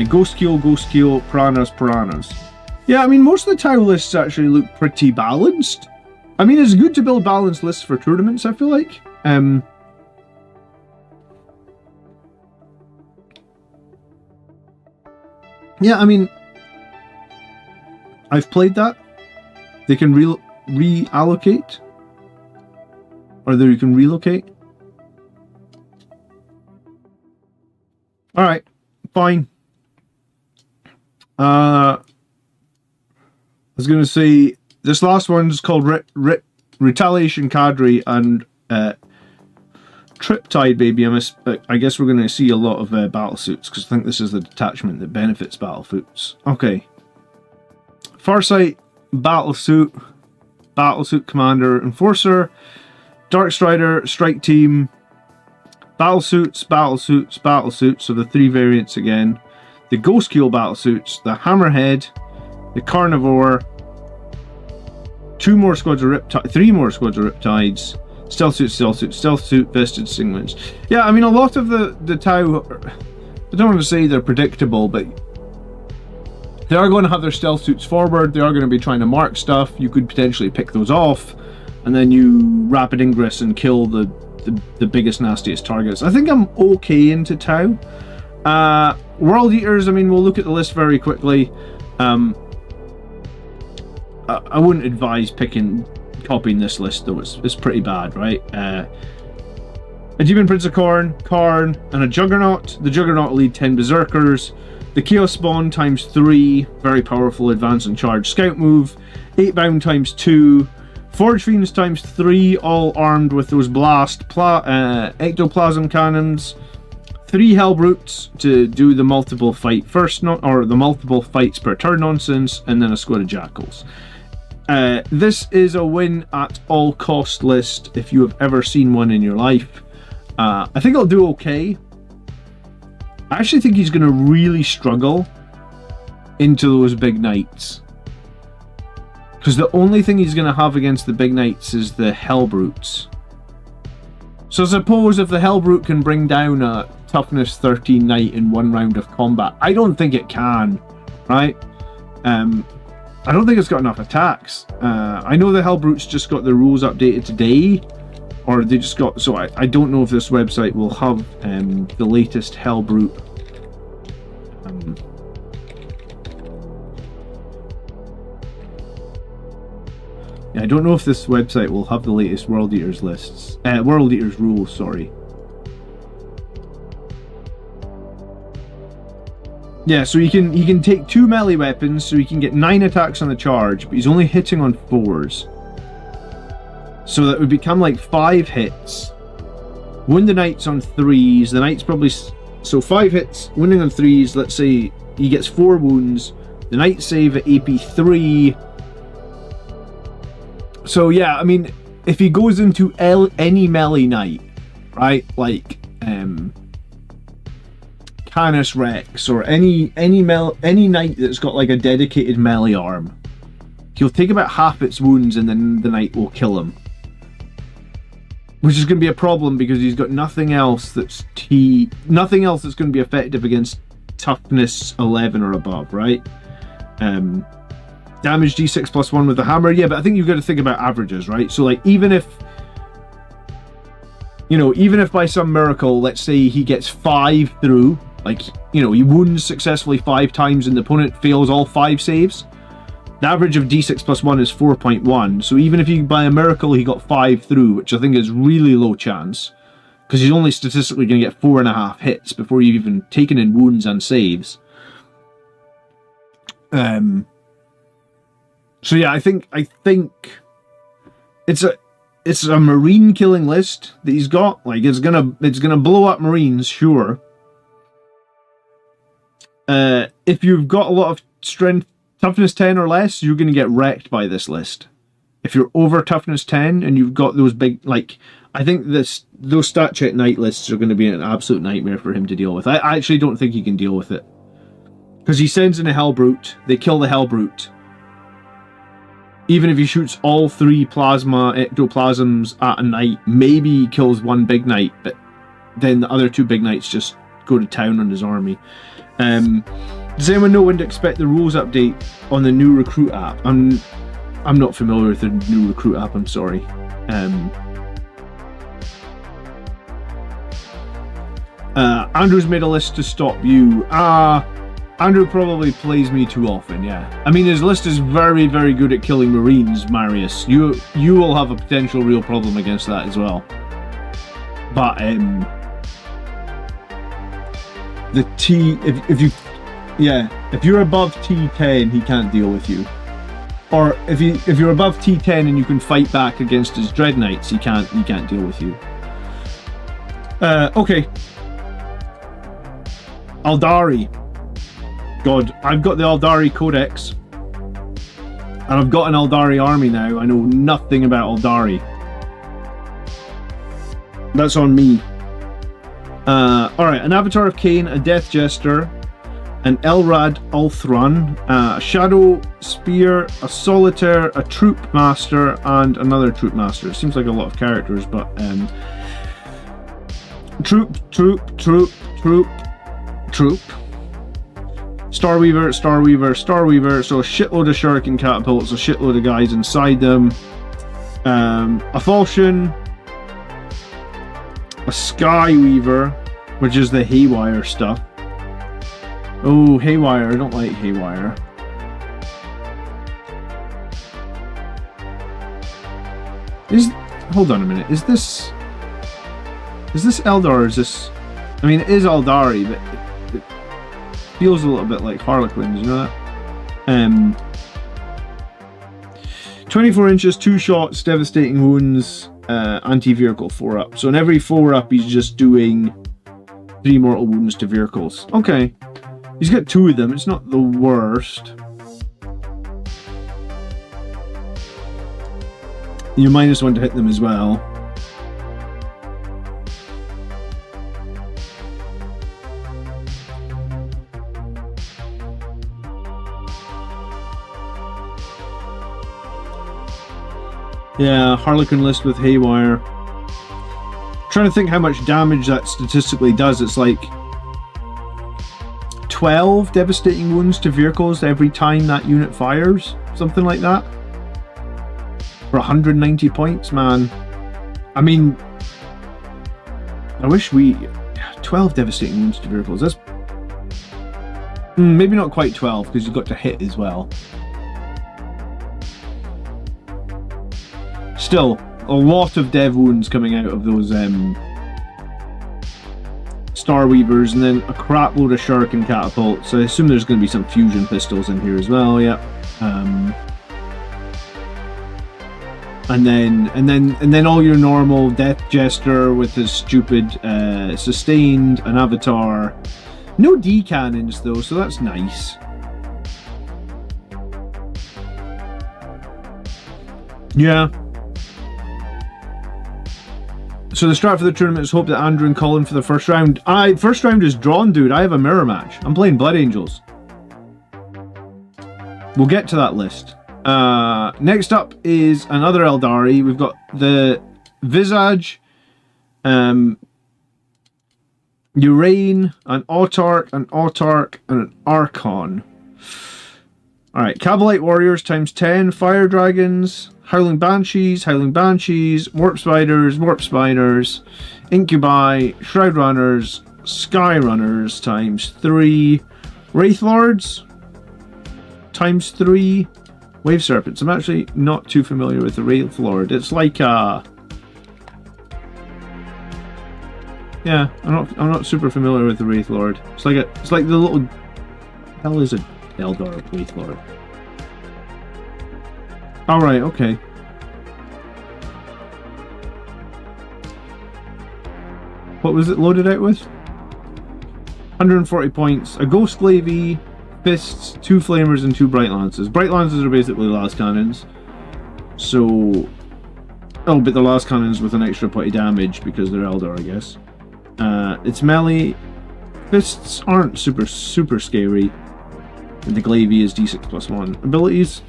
Ghost Keel, Piranhas. Yeah, I mean, most of the Tau lists actually look pretty balanced. I mean, it's good to build balanced lists for tournaments, I feel like. Yeah, I mean, I've played that. They can reallocate. Or you can relocate. Alright, fine. I was going to say, this last one's called Retaliation, Cadre, and Triptide, baby. I guess we're going to see a lot of battlesuits, because I think this is the detachment that benefits battlesuits. Okay. Farsight, Battlesuit Commander, Enforcer, Darkstrider, Strike Team, Battlesuits, so the 3 variants again. The Ghost Keel battlesuits, the Hammerhead, the Carnivore, 3 more squads of Riptides, Stealth Suit, Vested Stingwings. Yeah, I mean, a lot of the Tau, I don't want to say they're predictable, but They are going to have their stealth suits forward. They are going to be trying to mark stuff. You could potentially pick those off, and then you rapid ingress and kill the biggest, nastiest targets. I think I'm okay into Tau. World Eaters, I mean, we'll look at the list very quickly. I wouldn't advise copying this list, though. It's pretty bad, right? A Demon Prince of Karn, and a Juggernaut. The Juggernaut will lead 10 Berserkers. The Chaos Spawn ×3, very powerful advance and charge scout move. 8-bound ×2. Forge Fiends ×3, all armed with those blast ectoplasm cannons. 3 Hellbrutes to do the multiple fights per turn nonsense, and then a squad of Jackals. This is a win at all cost list if you have ever seen one in your life. I think I'll do okay. I actually think he's going to really struggle into those big knights, because the only thing he's going to have against the big knights is the Hellbrutes. So suppose if the Hellbrute can bring down a toughness 13 knight in one round of combat. I don't think it can, right? I don't think it's got enough attacks. I know the Hellbrute's just got the rules updated today, or they just got, so I don't know if this website will have the latest Hellbrute. Yeah, I don't know if this website will have the latest World Eaters lists. World Eaters rules, sorry. Yeah, so he can take 2 melee weapons, so he can get 9 attacks on the charge, but he's only hitting on 4s. So that would become like 5 hits. Wound the knights on 3s. The knights probably... So 5 hits, wounding on 3s. Let's say he gets 4 wounds. The knights save at AP 3. So yeah, I mean, if he goes into any melee knight, right? Like... Canis Rex, or any knight that's got like a dedicated melee arm, he'll take about half its wounds and then the knight will kill him, which is going to be a problem because he's got nothing else that's going to be effective against toughness 11 or above, right? Damage d6 +1 with the hammer, yeah, but I think you've got to think about averages, right? So like even if by some miracle, let's say he gets 5 through, like, he wounds successfully 5 times and the opponent fails all 5 saves, the average of d6 +1 is 4.1. So even if by a miracle he got 5 through, which I think is really low chance, because he's only statistically going to get 4.5 hits before you've even taken in wounds and saves. So yeah, I think it's a marine killing list that he's got. Like, it's gonna blow up marines, sure. If you've got a lot of strength, toughness 10 or less, you're gonna get wrecked by this list. If you're over toughness 10 and you've got those big, like, I think those stat check knight lists are going to be an absolute nightmare for him to deal with. I actually don't think he can deal with it, because he sends in a Hellbrute, they kill the Hellbrute. Even if he shoots all 3 plasma ectoplasms at a knight, maybe he kills 1 big knight, but then the other 2 big knights just go to town on his army. Does anyone know when to expect the rules update on the new recruit app? I'm not familiar with the new recruit app, I'm sorry. Andrew's made a list to stop you. Andrew probably plays me too often, yeah. I mean, his list is very, very good at killing Marines, Marius. You will have a potential real problem against that as well. But, if you're above T10, he can't deal with you. Or if you're above T10 and you can fight back against his Dread Knights, he can't deal with you. Okay. Aeldari. God, I've got the Aeldari Codex, and I've got an Aeldari army now. I know nothing about Aeldari. That's on me. Alright, an Avatar of Cain, a Death Jester, an Elrad Ulthran, a Shadow Spear, a Solitaire, a Troop Master, and another Troop Master. It seems like a lot of characters, but Troop. Starweaver, Starweaver, Starweaver. So a shitload of shuriken catapults, a shitload of guys inside them. A falchion, a Skyweaver, which is the haywire stuff. Oh, haywire! I don't like haywire. Hold on a minute. Is this Eldar or is this... I mean, it is Aeldari, but it feels a little bit like Harlequins, you know that? 24 inches, 2 shots, devastating wounds, anti-vehicle 4-up. So in every 4-up, he's just doing 3 mortal wounds to vehicles. Okay. He's got 2 of them. It's not the worst. You -1 to hit them as well. Yeah, Harlequin list with haywire. Trying to think how much damage that statistically does. It's like 12 devastating wounds to vehicles every time that unit fires. Something like that. For 190 points, man. I mean, I wish we... 12 devastating wounds to vehicles. That's... maybe not quite 12, because you've got to hit as well. Still, a lot of dev wounds coming out of those Starweavers, and then a crap load of shuriken catapults. So I assume there's going to be some fusion pistols in here as well. Yeah. And then all your normal Death Jester with his stupid sustained, an avatar. No D cannons though, so that's nice. Yeah. So the strat for the tournament is hope that Andrew and Colin for the first round. First round is drawn, dude. I have a mirror match. I'm playing Blood Angels. We'll get to that list. Next up is another Aeldari. We've got the Visage, Urain, an Autarch, and an Archon. Alright, Kabalite Warriors times 10, Fire Dragons, Howling Banshees, Warp Spiders, Incubi, Shroud Runners, Sky Runners times 3, Wraith Lords times 3, Wave Serpents. I'm actually not too familiar with the Wraith Lord. It's like yeah, I'm not super familiar with the Wraith Lord. It's like the little... hell is a Eldar Wraith Lord? Alright, okay. What was it loaded out with? 140 points. A Ghost Glavey, Fists, 2 Flamers, and 2 Bright Lances. Bright Lances are basically last cannons. So... oh, but they're last cannons with an extra point of damage because they're Eldar, I guess. It's melee. Fists aren't super scary. And the Glavey is D6+1. Abilities.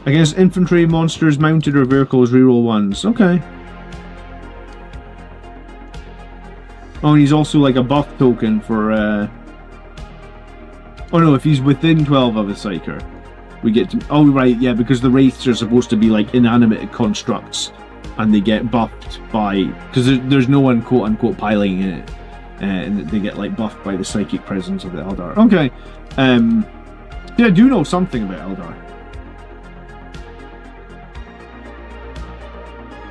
Against infantry, monsters, mounted, or vehicles, reroll 1s. Okay. Oh, and he's also like a buff token for... oh no, if he's within 12 of a Psyker, we get to... oh right, yeah, because the Wraiths are supposed to be like inanimate constructs, and they get buffed by... because there's no one quote-unquote piloting in it, and they get like buffed by the psychic presence of the Eldar. Okay. Yeah, I do know something about Eldar.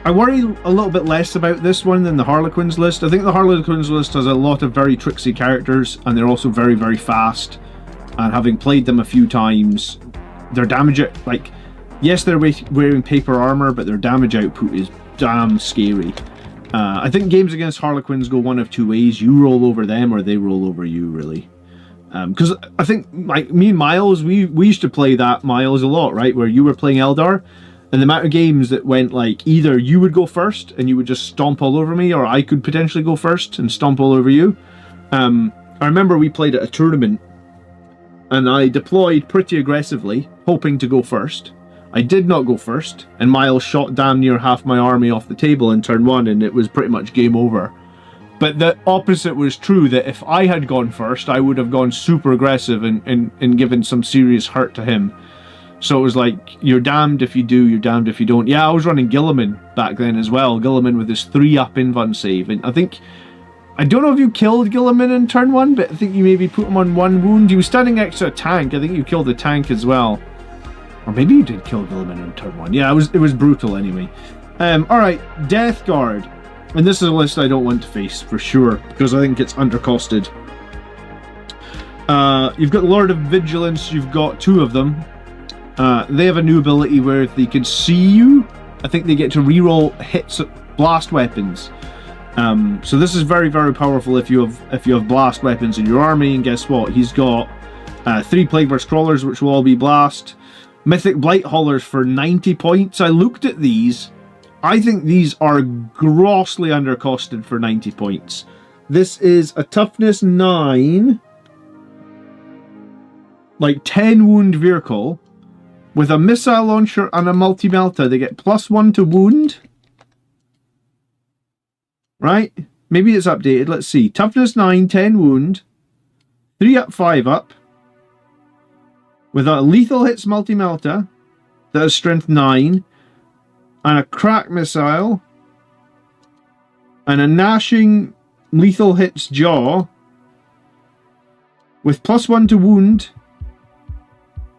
I worry a little bit less about this one than the Harlequins list. I think the Harlequins list has a lot of very tricksy characters, and they're also very, very fast. And having played them a few times, their damage, like, yes, they're wearing paper armor, but their damage output is damn scary. I think games against Harlequins go one of two ways. You roll over them, or they roll over you, really. Because I think, like, me and Miles, we used to play that Miles a lot, right? Where you were playing Eldar, and the amount of games that went like either you would go first and you would just stomp all over me, or I could potentially go first and stomp all over you. I remember we played at a tournament and I deployed pretty aggressively, hoping to go first. I did not go first, and Miles shot damn near half my army off the table in turn 1, and it was pretty much game over. But the opposite was true, that if I had gone first, I would have gone super aggressive and given some serious hurt to him. So it was like, you're damned if you do, you're damned if you don't. Yeah, I was running Guilliman back then as well. Guilliman with his 3-up invuln save. And I don't know if you killed Guilliman in turn 1, but I think you maybe put him on 1 wound. He was standing next to a tank. I think you killed the tank as well. Or maybe you did kill Guilliman in turn 1. Yeah, it was brutal anyway. Alright, Death Guard. And this is a list I don't want to face, for sure, because I think it's undercosted. You've got Lord of Vigilance, you've got 2 of them. They have a new ability where if they can see you, I think they get to reroll hits at blast weapons. So this is very, very powerful if you have blast weapons in your army. And guess what? He's got 3 Plagueburst Crawlers, which will all be blast. Mythic Blight Haulers for 90 points. I looked at these. I think these are grossly undercosted for 90 points. This is a toughness 9, like 10 wound vehicle, with a missile launcher and a multi-melta. They get +1 to wound. Right? Maybe it's updated. Let's see. Toughness 9, 10 wound, 3-up, 5-up, with a lethal hits multi-melta that has strength 9, and a crack missile, and a gnashing lethal hits jaw, with +1 to wound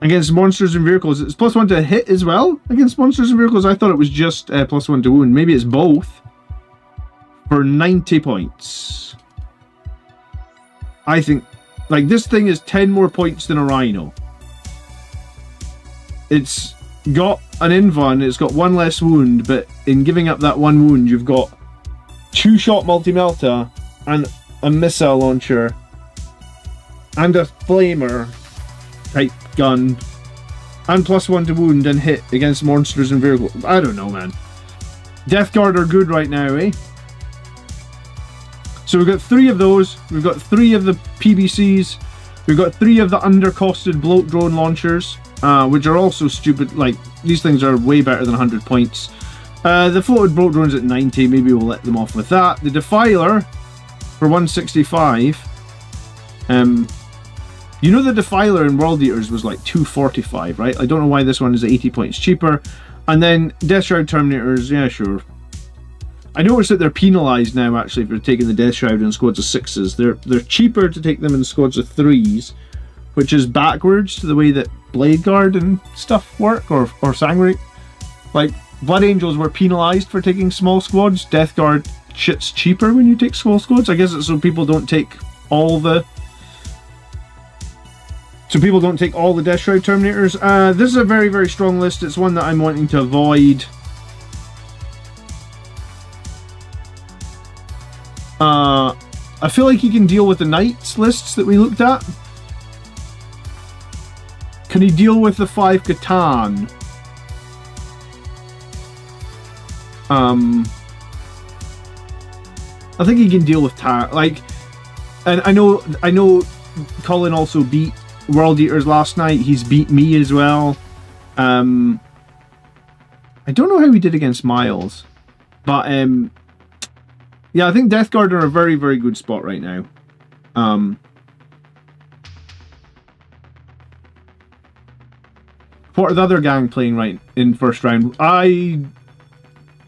against monsters and vehicles. It's +1 to hit as well against monsters and vehicles. I thought it was just +1 to wound. Maybe it's both. For 90 points. I think, like, this thing is 10 more points than a Rhino. It's got an invuln, it's got 1 less wound, but in giving up that 1 wound, you've got 2-shot multi-melta and a missile launcher and a flamer type gun and +1 to wound and hit against monsters and vehicles. I don't know, man. Death Guard are good right now, eh? So we've got 3 of those, we've got 3 of the PBCs, we've got 3 of the undercosted bloat drone launchers, which are also stupid. Like, these things are way better than 100 points. The floated bloat drone's at 90, maybe we'll let them off with that. The Defiler for 165. You know the Defiler in World Eaters was like 245, right? I don't know why this one is 80 points cheaper. And then Death Shroud Terminators, yeah, sure. I noticed that they're penalised now, actually, for taking the Death Shroud in squads of 6s. They're cheaper to take them in squads of 3s, which is backwards to the way that Blade Guard and stuff work, or Sangreek. Like, Blood Angels were penalised for taking small squads. Death Guard shit's cheaper when you take small squads. I guess it's so people don't take all the... So people don't take all the Death Shroud Terminators. This is a very, very strong list. It's one that I'm wanting to avoid. I feel like he can deal with the Knights lists that we looked at. Can he deal with the 5 Catan? I think he can deal with like, and I know Colin also beat World Eaters last night. He's beat me as well. I don't know how he did against Miles, but yeah, I think Death Guard are a very, very good spot right now. What are the other gang playing right in first round? I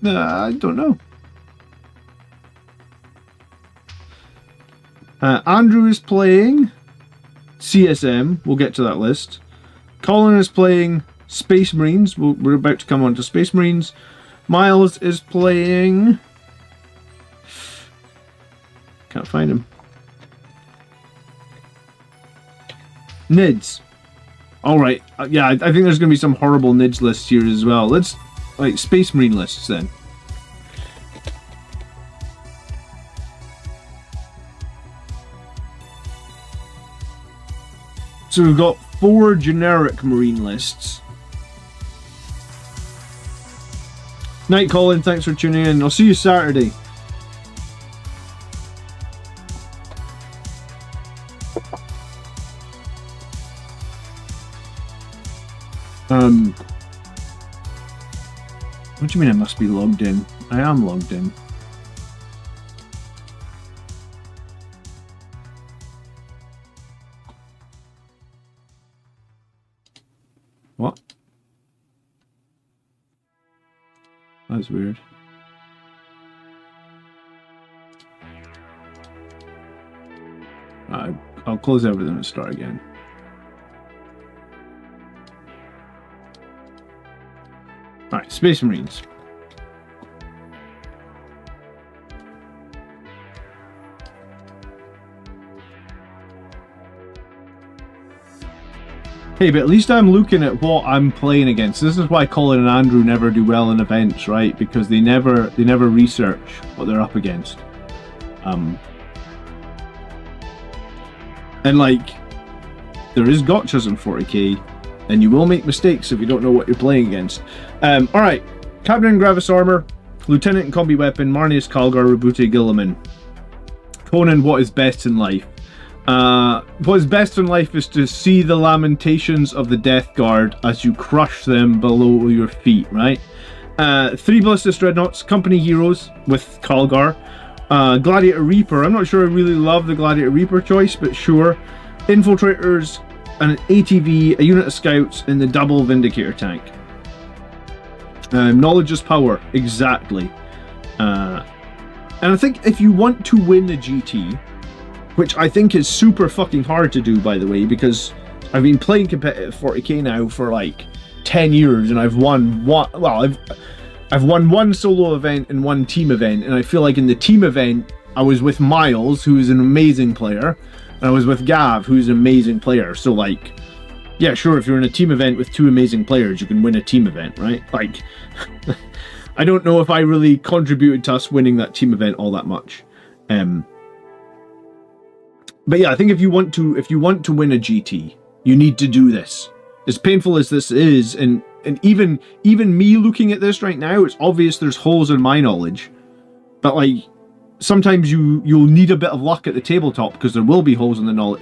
don't know. Andrew is playing CSM. We'll get to that list. Colin is playing Space Marines. We're about to come on to Space Marines. Miles is playing... Can't find him. Nids. Alright, yeah, I think there's going to be some horrible Nids lists here as well. Let's, like, Space Marine lists then. So we've got 4 generic Marine lists. Night, Colin, thanks for tuning in. I'll see you Saturday. What do you mean I must be logged in? I am logged in. What? That's weird. I'll close everything and start again. Alright, Space Marines. Hey, but at least I'm looking at what I'm playing against. This is why Colin and Andrew never do well in events, right? Because they never research what they're up against. And like, there is gotchas in 40k, and you will make mistakes if you don't know what you're playing against. Alright, Captain in Gravis Armor, Lieutenant in Combi Weapon, Marnius Calgar, Rabute Gilliman. Conan, what is best in life? What is best in life is to see the lamentations of the Death Guard as you crush them below your feet, right? 3 Ballistus Dreadnoughts, Company Heroes with Calgar. Gladiator Reaper, I'm not sure I really love the Gladiator Reaper choice, but sure. Infiltrators, an ATV, a unit of scouts, and the double Vindicator tank. Knowledge is power, exactly. And I think if you want to win the GT, which I think is super fucking hard to do, by the way, because I've been playing competitive 40k now for like 10 years, and I've won one. Well, I've won one solo event and one team event, and I feel like in the team event I was with Miles, who is an amazing player, and I was with Gav, who's an amazing player. So like, yeah, sure, if you're in a team event with 2 amazing players, you can win a team event, right? Like, I don't know if I really contributed to us winning that team event all that much. But yeah, I think if you want to win a GT, you need to do this. As painful as this is, and even me looking at this right now, it's obvious there's holes in my knowledge. But like, sometimes you'll need a bit of luck at the tabletop, because there will be holes in the knowledge.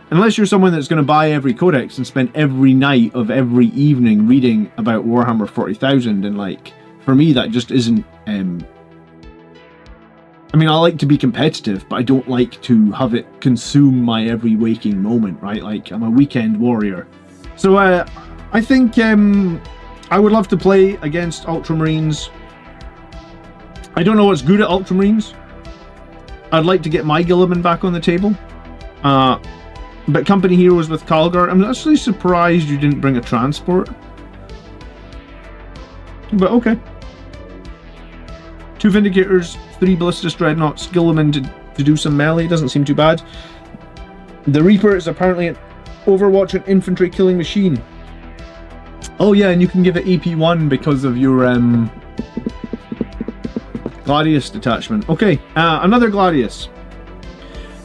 Unless you're someone that's going to buy every codex and spend every night of every evening reading about Warhammer 40,000, and like, for me that just isn't. I mean, I like to be competitive, but I don't like to have it consume my every waking moment, right? Like, I'm a weekend warrior. So, I think I would love to play against Ultramarines. I don't know what's good at Ultramarines. I'd like to get my Gilliman back on the table. But Company Heroes with Calgar, I'm actually surprised you didn't bring a transport. But okay. 2 Vindicators, 3 Ballistus Dreadnoughts, Gilliman to do some melee, doesn't seem too bad. The Reaper is apparently an Overwatch and infantry killing machine. Oh yeah, and you can give it AP1 because of your Gladius detachment. Okay, another Gladius.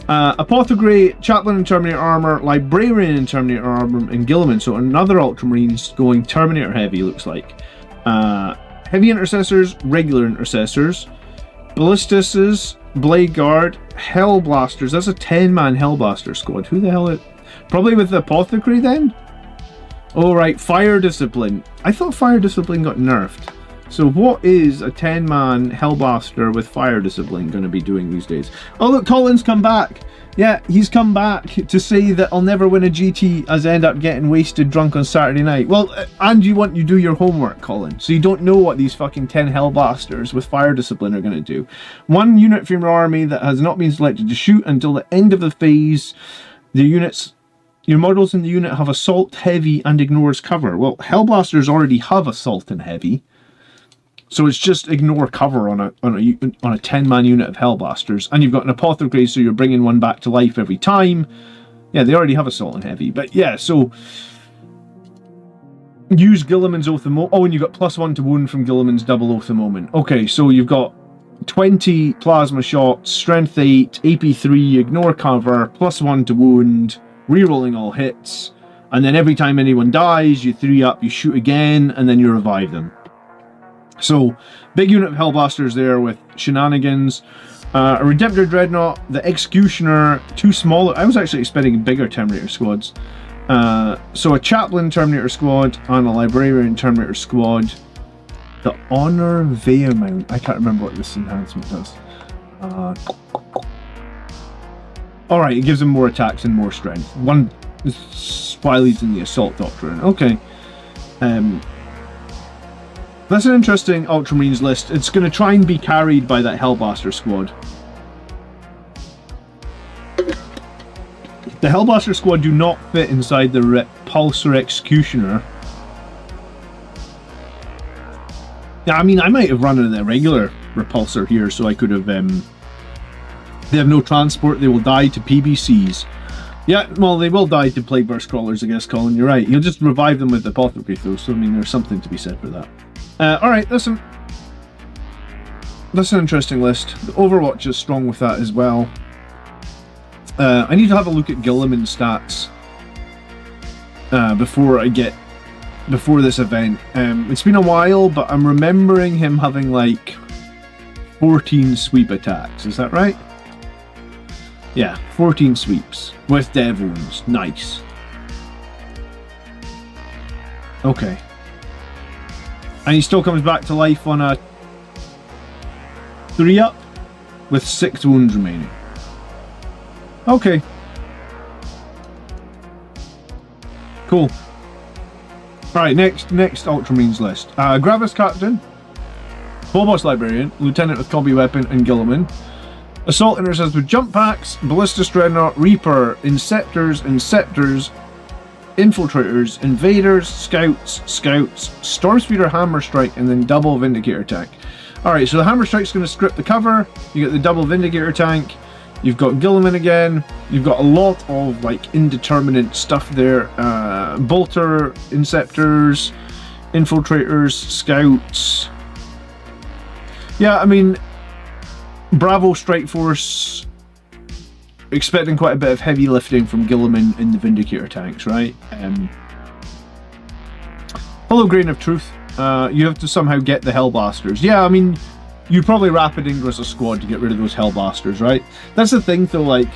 Apothecary, Chaplain in Terminator Armor, Librarian in Terminator Armor, and Gilliman. So another Ultramarines going Terminator heavy, looks like. Heavy Intercessors, regular Intercessors, Ballistuses, Blade Guard, Hellblasters. That's a 10-man Hellblaster squad. Who the hell is... Probably with the Apothecary then? Oh right, Fire Discipline. I thought Fire Discipline got nerfed. So what is a 10-man Hellblaster with Fire Discipline going to be doing these days? Oh look, Colin's come back! Yeah, he's come back to say that I'll never win a GT as I end up getting wasted drunk on Saturday night. Well, and you do your homework, Colin. So you don't know what these fucking 10 Hellblasters with Fire Discipline are going to do. 1 unit from your army that has not been selected to shoot until the end of the phase. Your models in the unit have Assault, Heavy, and ignores cover. Well, Hellblasters already have Assault and Heavy. So it's just ignore cover on a 10-man unit of Hellblasters, and you've got an Apothecary, so you're bringing one back to life every time. Yeah, they already have Assault and Heavy, but yeah, so use Gilliman's Oath of Moment. Oh, and you've got +1 to wound from Gilliman's double Oath of Moment. Okay, so you've got 20 plasma shots, Strength 8, AP 3, ignore cover, +1 to wound, rerolling all hits, and then every time anyone dies, you 3 up, you shoot again, and then you revive them. So, big unit of Hellblasters there with shenanigans. A Redemptor Dreadnought, the Executioner, 2 smaller... I was actually expecting bigger Terminator squads. So a Chaplain Terminator squad and a Librarian Terminator squad. The Honor Veamount. I can't remember what this enhancement does. Alright, it gives him more attacks and more strength. While he's in the Assault Doctrine. Okay. That's an interesting Ultramarines list. It's going to try and be carried by that Hellblaster squad. The Hellblaster squad do not fit inside the Repulsor Executioner. Yeah, I mean, I might have run in a regular Repulsor here, so I could have... They have no transport, they will die to PBCs. Yeah, well, they will die to Plague Burst Crawlers, I guess, Colin, you're right. You'll just revive them with Apothecary, though, so I mean, there's something to be said for that. Alright, that's an interesting list. The Overwatch is strong with that as well. I need to have a look at Guilliman's stats before this event. It's been a while, but I'm remembering him having like 14 sweep attacks. Is that right? Yeah, 14 sweeps with dev wounds. Nice. Okay. And he still comes back to life on a 3-up with 6 wounds remaining. Okay. Cool. Alright, next Ultramarines list. Gravis Captain, Phobos Librarian, Lieutenant with Combi Weapon, and Guilliman. Assault Intercessors with Jump Packs, Ballistus Dreadnought, Reaper, Inceptors, Infiltrators, Invaders, Scouts, Stormspeeder, Hammer Strike, and then double Vindicator tank. Alright, so the Hammer Strike's going to script the cover, you get the double Vindicator tank, you've got Guilliman again, you've got a lot of like indeterminate stuff there, Bolter, Inceptors, Infiltrators, Scouts. Yeah, I mean, Bravo Strike Force, expecting quite a bit of heavy lifting from Guilliman in the Vindicator tanks, right? Hollow Grain of Truth, you have to somehow get the Hellblasters. Yeah, I mean, you probably Rapid Ingress a squad to get rid of those Hellblasters, right? That's the thing though, like,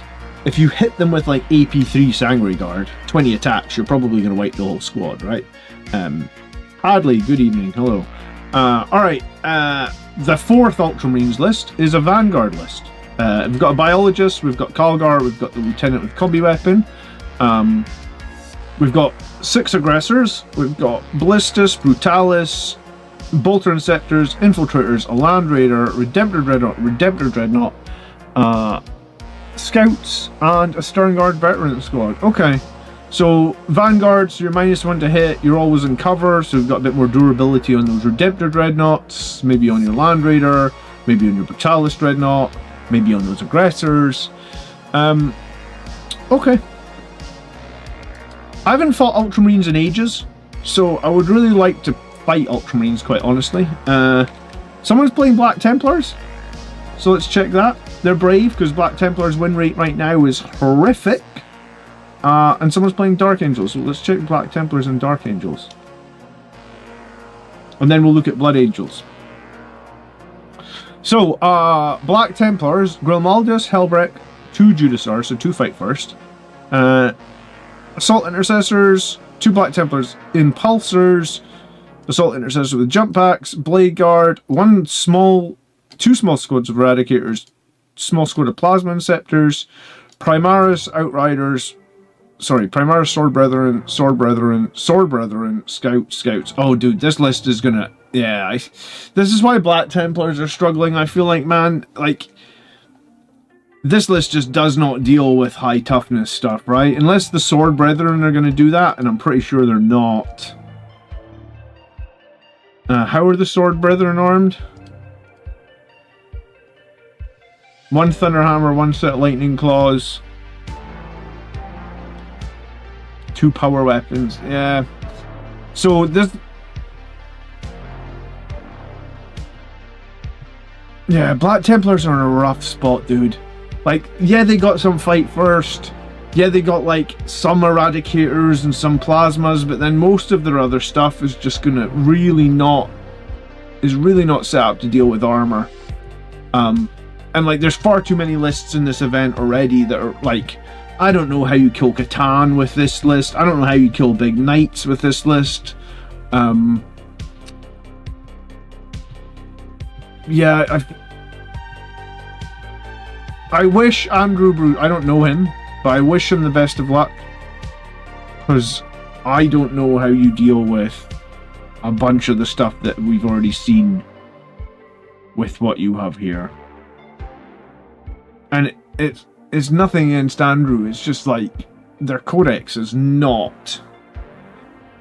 if you hit them with like AP3 Sangre Guard, 20 attacks, you're probably going to wipe the whole squad, right? Hadley, good evening, hello. Alright, the fourth Ultramarines list is a Vanguard list. We've got a Biologist, we've got Calgar, we've got the Lieutenant with Combi Weapon. We've got 6 Aggressors, we've got Ballistus, Brutalis, Bolter Inceptors, Infiltrators, a Land Raider, Redemptor Dreadnought, Scouts, and a Stern Guard Veteran squad. Okay, so Vanguards, you're -1 to hit, you're always in cover, so you've got a bit more durability on those Redemptor Dreadnoughts, maybe on your Land Raider, maybe on your Brutalis Dreadnought, maybe on those Aggressors. Okay. I haven't fought Ultramarines in ages, so I would really like to fight Ultramarines, quite honestly. Someone's playing Black Templars, so let's check that. They're brave, because Black Templars' win rate right now is horrific. And someone's playing Dark Angels, so let's check Black Templars and Dark Angels. And then we'll look at Blood Angels. So, Black Templars, Grilmaldus, Helbreck, 2 Judasar, so 2 fight first. Assault Intercessors, 2 Black Templars, Impulsors, Assault Intercessors with Jump Packs, Blade Guard, 2 small squads of Eradicators, small squad of Plasma Inceptors, Primaris Outriders, Primaris Sword Brethren, Scouts. Oh, dude, this list is gonna... Yeah, this is why Black Templars are struggling. I feel like, man, like... This list just does not deal with high toughness stuff, right? Unless the Sword Brethren are going to do that, and I'm pretty sure they're not. How are the Sword Brethren armed? 1 Thunderhammer, 1 set of Lightning Claws. 2 power weapons, yeah. So this... Yeah, Black Templars are in a rough spot, dude. Like, yeah, they got some fight first. Yeah, they got, like, some Eradicators and some Plasmas, but then most of their other stuff is just gonna really not set up to deal with armor. And, like, there's far too many lists in this event already that are, like, I don't know how you kill Catan with this list. I don't know how you kill Big Knights with this list. Yeah, I wish Andrew Brew, I don't know him, but I wish him the best of luck, because I don't know how you deal with a bunch of the stuff that we've already seen with what you have here. And it's nothing against Andrew, it's just like their codex has not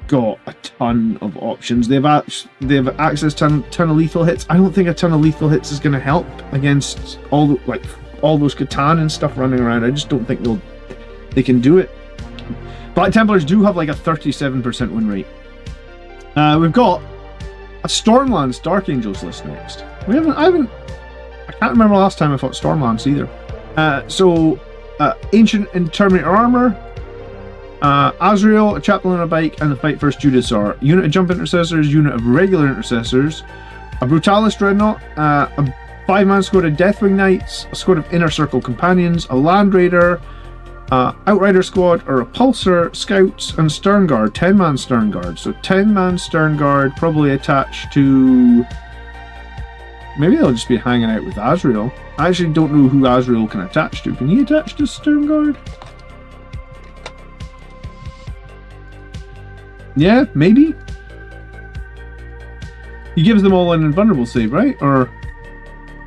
got a ton of options. They have access to a ton of lethal hits. I don't think a ton of lethal hits is going to help against all those Catan and stuff running around. I just don't think they can do it. Black Templars do have like a 37% win rate. We've got a Stormlands Dark Angels list next. I can't remember last time I fought Stormlands either. Ancient and Terminator Armor, Azrael, a Chaplain on a Bike, and the Fight First Judas are unit of Jump Intercessors, unit of Regular Intercessors, a Brutalis Dreadnought, a 5-man squad of Deathwing Knights, a squad of Inner Circle Companions, a Land Raider, Outrider Squad, a Repulsor, Scouts, and Stern Guard, 10-man Stern Guard. So 10-man Stern Guard, probably attached to... Maybe they'll just be hanging out with Azrael. I actually don't know who Azrael can attach to. Can he attach to Stern Guard? Yeah, maybe. He gives them all an invulnerable save, right? Or...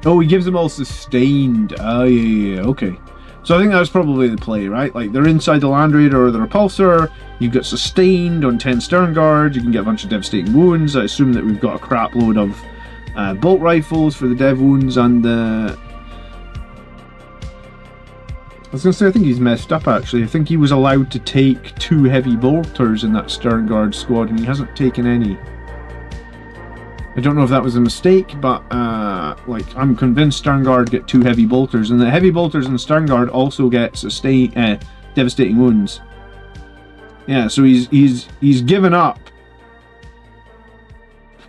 Oh, he gives them all sustained. Oh, yeah, okay. So I think that's probably the play, right? Like, they're inside the Land Raider or the Repulsor, you get sustained on 10 Stern Guard, you can get a bunch of devastating wounds. I assume that we've got a crap load of bolt rifles for the dev wounds and the... I was going to say, I think he's messed up, actually. I think he was allowed to take 2 heavy bolters in that Stern Guard squad, and he hasn't taken any. I don't know if that was a mistake, but like, I'm convinced Stern Guard get 2 heavy bolters, and the heavy bolters in Stern Guard also get devastating wounds. Yeah, so he's given up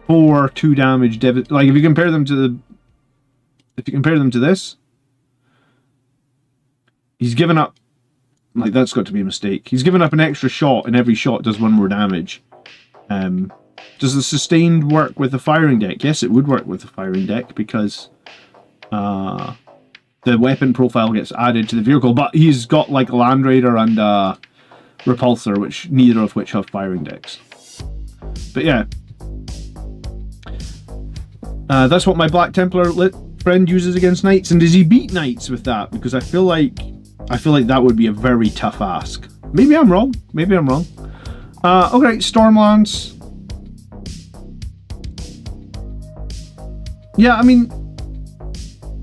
4 2 damage. Like, if you compare them to this, he's given up. Like, that's got to be a mistake. He's given up an extra shot, and every shot does 1 more damage. Does the sustained work with the firing deck? Yes, it would work with the firing deck because the weapon profile gets added to the vehicle, but he's got like a Land Raider and a Repulsor, which neither of which have firing decks. But yeah, that's what my Black Templar friend uses against Knights. And does he beat Knights with that? Because I feel like that would be a very tough ask. Maybe I'm wrong. Okay, Stormlands. Yeah, I mean,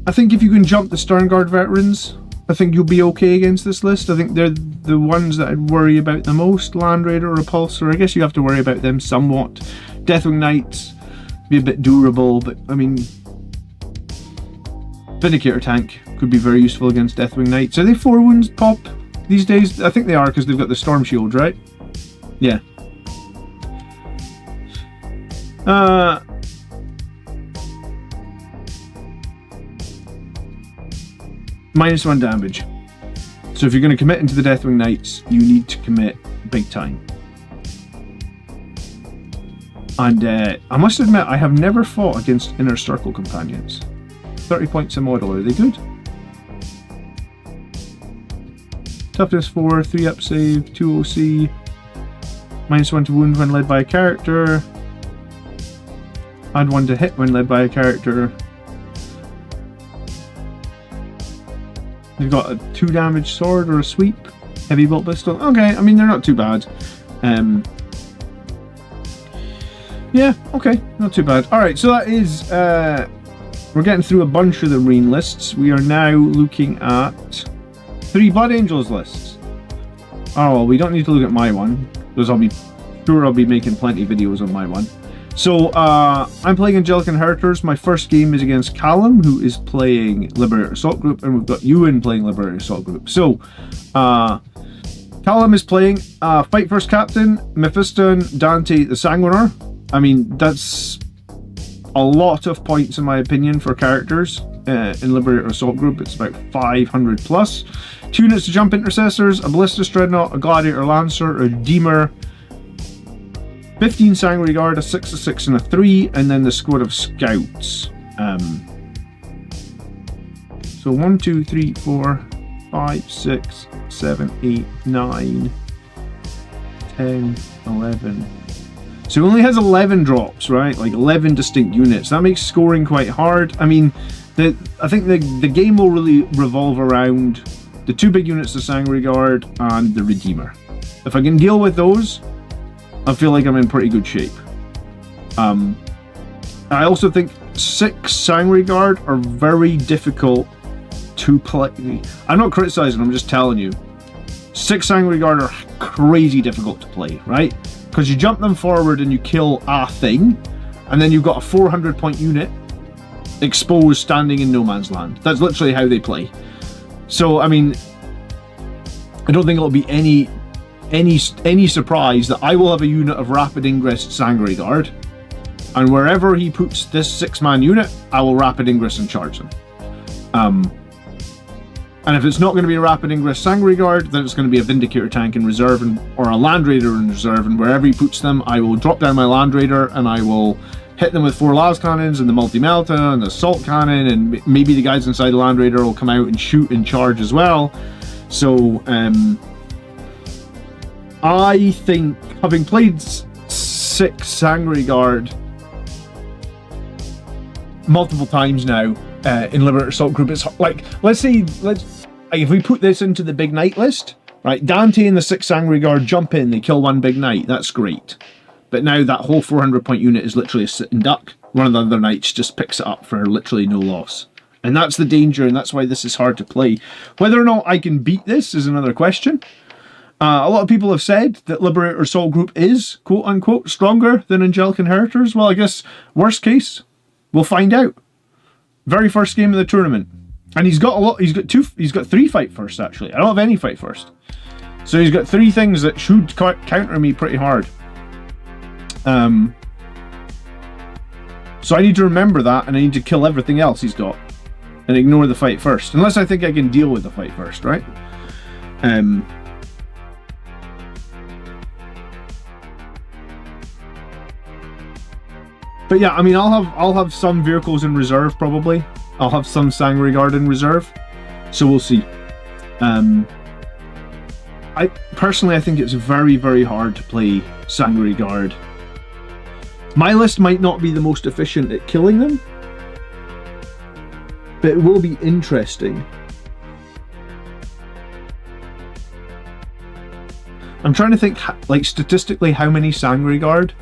I think if you can jump the Stern Guard veterans, I think you'll be okay against this list. I think they're the ones that I'd worry about the most. Land Raider, Repulsor, I guess you have to worry about them somewhat. Deathwing Knights, be a bit durable, but I mean, Vindicator Tank could be very useful against Deathwing Knights. Are they 4 wounds pop these days? I think they are, because they've got the Storm Shield, right? Yeah. -1 damage. So if you're going to commit into the Deathwing Knights, you need to commit big time. And I must admit, I have never fought against Inner Circle Companions. 30 points a model, are they good? Toughness 4, 3 up save, 2 OC, -1 to wound when led by a character, add 1 to hit when led by a character. They've got a 2 damage sword or a sweep, heavy bolt pistol. Okay, I mean, they're not too bad. Yeah, okay, not too bad. Alright, so that is, we're getting through a bunch of the Marine lists. We are now looking at 3 Blood Angels lists. Oh, well, we don't need to look at my one, because I'll be making plenty of videos on my one. So, I'm playing Angelic Inheritors. My first game is against Callum, who is playing Liberator Assault Group, and we've got Ewan playing Liberator Assault Group. So, Callum is playing Fight First Captain, Mephiston, Dante the Sanguinar. I mean, that's a lot of points in my opinion for characters in Liberator Assault Group. It's about 500 plus. 2 units to Jump Intercessors, a Ballistus Dreadnought, a Gladiator Lancer, a Redeemer, 15 Sanguinary Guard, a 6, a 6, and a 3, and then the squad of Scouts. So 1, 2, 3, 4, 5, 6, 7, 8, 9, 10, 11. So he only has 11 drops, right? Like 11 distinct units. That makes scoring quite hard. I mean, I think the game will really revolve around the 2 big units, the Sangre Guard and the Redeemer. If I can deal with those, I feel like I'm in pretty good shape. I also think 6 Sangre Guard are very difficult to play. I'm not criticizing, I'm just telling you. 6 Sangre Guard are crazy difficult to play, right? Because you jump them forward and you kill a thing, and then you've got a 400 point unit exposed standing in no man's land. That's literally how they play. So, I mean, I don't think it'll be any surprise that I will have a unit of Rapid Ingress Sangre Guard, and wherever he puts this 6-man unit, I will Rapid Ingress and charge them. And if it's not going to be a Rapid Ingress Sangre Guard, then it's going to be a Vindicator tank in reserve, or a Land Raider in reserve, and wherever he puts them, I will drop down my Land Raider and I will hit them with 4 las cannons and the multi-melta and the assault cannon, and maybe the guys inside the Land Raider will come out and shoot and charge as well. So I think, having played 6 Sangre Guard multiple times now in Liberator Assault Group, it's like, if we put this into the big knight list, right, Dante and the 6 Sangre Guard jump in, they kill 1 big knight, that's great. But now that whole 400 point unit is literally a sitting duck. One of the other knights just picks it up for literally no loss. And that's the danger, and that's why this is hard to play. Whether or not I can beat this is another question. A lot of people have said that Liberator Assault Group is, quote-unquote, stronger than Angelic Inheritors. Well, I guess, worst case, we'll find out. Very first game of the tournament. And he's got 3 fight first, actually. I don't have any fight first. So he's got 3 things that should counter me pretty hard. So I need to remember that, and I need to kill everything else he's got. And ignore the fight first. Unless I think I can deal with the fight first, right? But yeah, I mean, I'll have some vehicles in reserve, probably. I'll have some Sangre Guard in reserve. So we'll see. I think it's very, very hard to play Sangre Guard. My list might not be the most efficient at killing them, but it will be interesting. I'm trying to think, like, statistically, how many Sangre Guard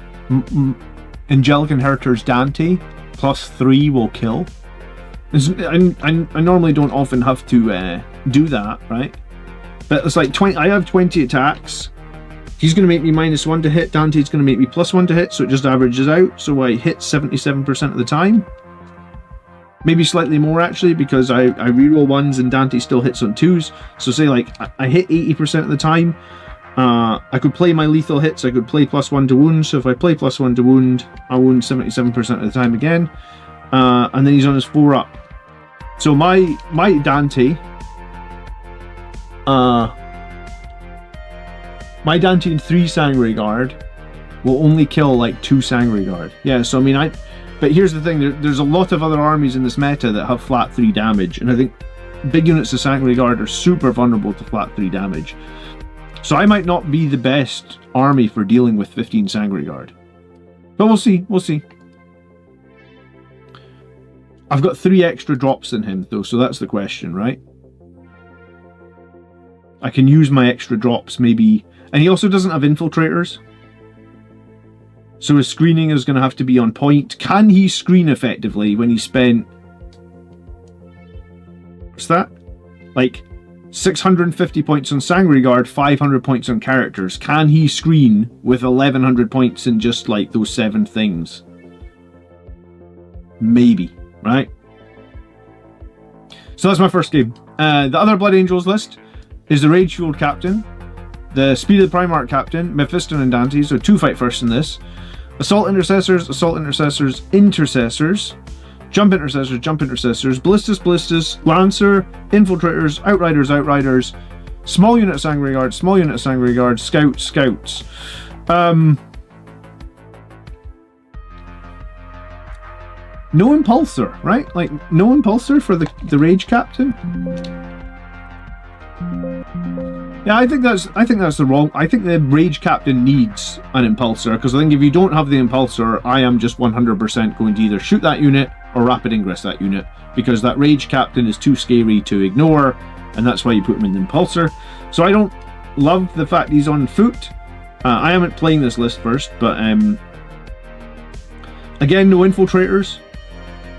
Angelic Inheritors Dante plus 3 will kill. I normally don't often have to do that, right? But it's like 20. I have 20 attacks. He's going to make me -1 to hit. Dante's going to make me +1 to hit, so it just averages out. So I hit 77% of the time. Maybe slightly more, actually, because I reroll 1s and Dante still hits on 2s. So say, like, I hit 80% of the time. I could play my lethal hits. I could play +1 to wound. So if I play +1 to wound, I wound 77% of the time again. And then he's on his 4-up. So my Dante... my Dante and 3 Sangre Guard will only kill like 2 Sangre Guard. Yeah, so I mean, but here's the thing, there's a lot of other armies in this meta that have flat 3 damage, and I think big units of Sangre Guard are super vulnerable to flat 3 damage. So I might not be the best army for dealing with 15 Sangre Guard. But we'll see, we'll see. I've got 3 extra drops than him though, so that's the question, right? I can use my extra drops maybe. And he also doesn't have infiltrators. So his screening is going to have to be on point. Can he screen effectively when he spent... what's that? Like 650 points on Sangre Guard, 500 points on characters. Can he screen with 1100 points in just like those 7 things? Maybe, right? So that's my first game. The other Blood Angels list is the Rage Fueled Captain, the Speed of the Primarch Captain, Mephiston and Dante, so 2 fight first in this. Assault Intercessors, Intercessors, Jump Intercessors, Ballistus, Lancer, Infiltrators, Outriders, Small Unit Sangre Guard, Scouts. No Impulsor, right? Like, no Impulsor for the Rage Captain? Yeah, Yeah, I think that's the wrong. I think the Rage Captain needs an Impulsor, because I think if you don't have the Impulsor, I am just 100% going to either shoot that unit or Rapid Ingress that unit, because that Rage Captain is too scary to ignore, and that's why you put him in the Impulsor. So I don't love the fact he's on foot. I am playing this list first, but again, no Infiltrators.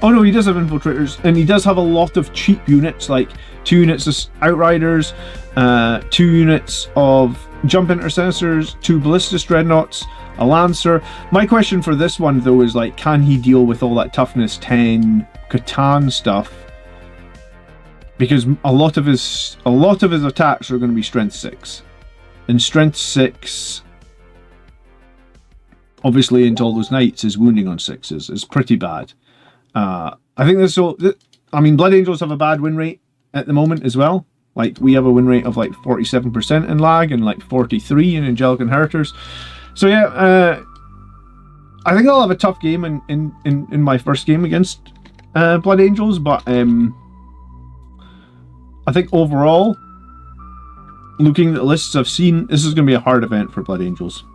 Oh no, he does have Infiltrators, and he does have a lot of cheap units, like 2 units of Outriders, 2 units of Jump Intercessors, 2 Ballistus Dreadnoughts, a Lancer. My question for this one though is, like, can he deal with all that toughness 10 Catan stuff? Because a lot of his attacks are going to be strength 6, and strength 6, obviously into all those knights, is wounding on 6s is pretty bad. I think this will. I mean, Blood Angels have a bad win rate at the moment as well. Like, we have a win rate of like 47% in lag and like 43 in Angelic Inheritors. So yeah, I think I'll have a tough game in my first game against Blood Angels, but I think overall, looking at the lists I've seen, this is going to be a hard event for Blood Angels.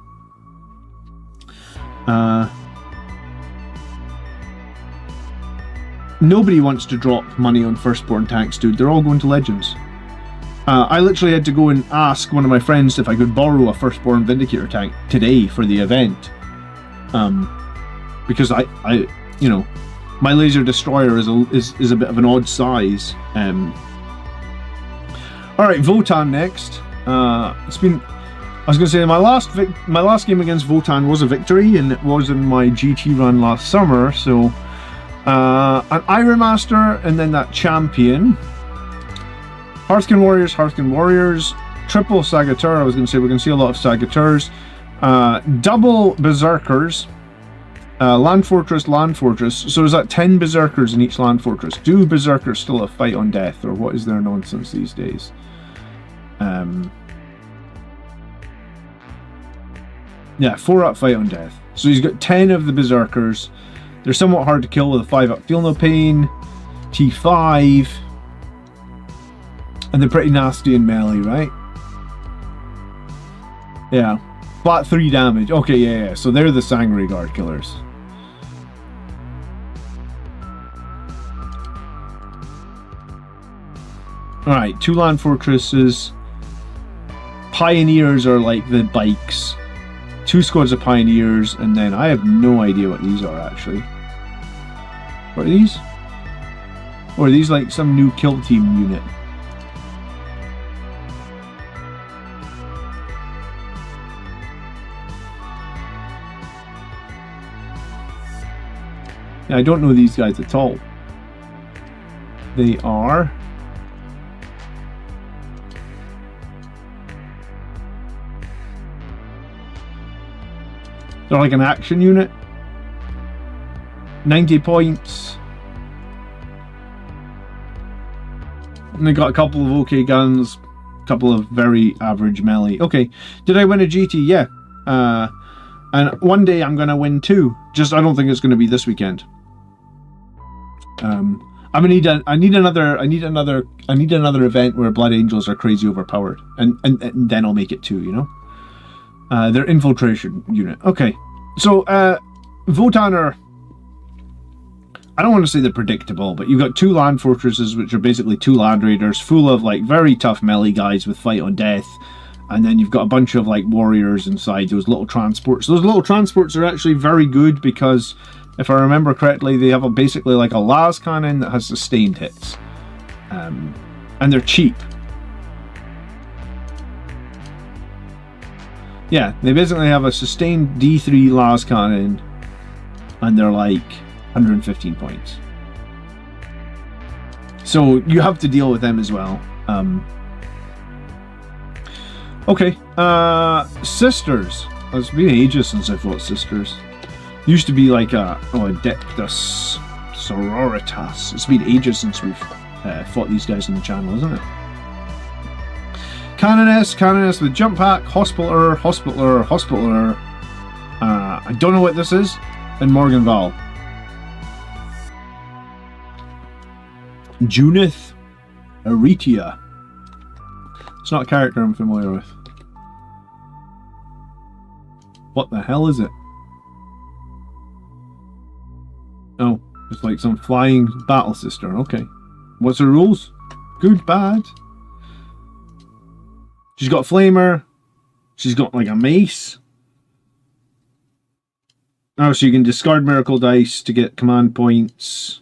Nobody wants to drop money on firstborn tanks, dude. They're all going to Legends. I literally had to go and ask one of my friends if I could borrow a firstborn Vindicator tank today for the event. Because I you know, my laser destroyer is a bit of an odd size. Alright, Votann next. It's been, I was going to say, my last game against Votann was a victory, and it was in my GT run last summer, so an Iron Master, and then that champion. Hearthkin Warriors, triple Sagittaur. I was going to say we're going to see a lot of Sagittars. Double Berserkers, Land Fortress. So is that 10 Berserkers in each Land Fortress? Do Berserkers still have fight on death, or what is their nonsense these days? Yeah, 4-up fight on death. So he's got 10 of the Berserkers. They're somewhat hard to kill with a 5-up Feel No Pain, T5, and they're pretty nasty in melee, right? Yeah, flat 3 damage. Okay, yeah. So they're the Sangre Guard killers. Alright, 2 Land Fortresses. Pioneers are like the bikes. 2 squads of Pioneers, and then I have no idea what these are actually. What are these? Or are these like some new kill team unit? Yeah, I don't know these guys at all. They are... they're like an action unit. 90 points. And they got a couple of okay guns, a couple of very average melee. Okay, did I win a GT? Yeah. And one day I'm gonna win 2. Just I don't think it's gonna be this weekend. I need another event where Blood Angels are crazy overpowered, and then I'll make it 2. You know. Their infiltration unit. Okay, so Votann are, I don't want to say they're predictable, but you've got 2 Land Fortresses, which are basically 2 Land Raiders, full of like very tough melee guys with fight on death, and then you've got a bunch of like warriors inside those little transports. Those little transports are actually very good because, if I remember correctly, they have basically like a las cannon that has sustained hits, and they're cheap. Yeah, they basically have a sustained D3 las cannon, and they're like 115 points. So you have to deal with them as well. Okay, Sisters. It's been ages since I fought Sisters. Used to be like Adeptus Sororitas. It's been ages since we've fought these guys on the channel, isn't it? Canoness with Jump Pack, Hospitaller. I don't know what this is. And Morgan Val. Junith Aritia. It's not a character I'm familiar with. What the hell is it? Oh, it's like some flying battle sister. Okay. What's her rules? Good, bad. She's got a flamer. She's got like a mace. Oh, so you can discard miracle dice to get command points.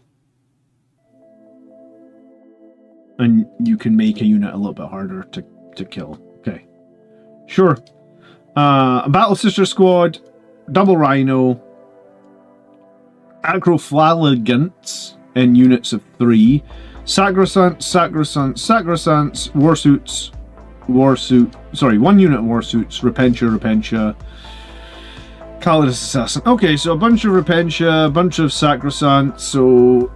And you can make a unit a little bit harder to kill. Okay. Sure. A battle sister squad. Double rhino. Acroflagants in units of 3. Sacrosanct, Warsuits, sorry, 1 unit Warsuits, Repentia, Calidus Assassin. Okay, so a bunch of Repentia, a bunch of Sacrosanct, so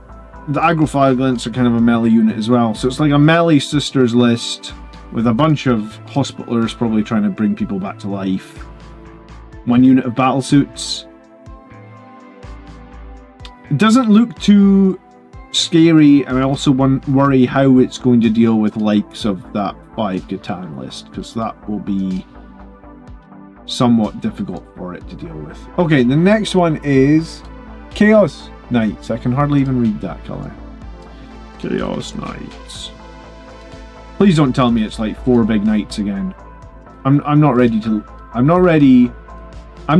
the Acroflagants are kind of a melee unit as well. So it's like a melee sisters list with a bunch of Hospitalers probably trying to bring people back to life. 1 unit of battlesuits. It doesn't look too scary, and I also worry how it's going to deal with likes of that 5 Votann list, because that will be somewhat difficult for it to deal with. Okay, the next one is Chaos Knights. I can hardly even read that colour. Chaos Knights. Please don't tell me it's like 4 big knights again. I'm not ready to. I'm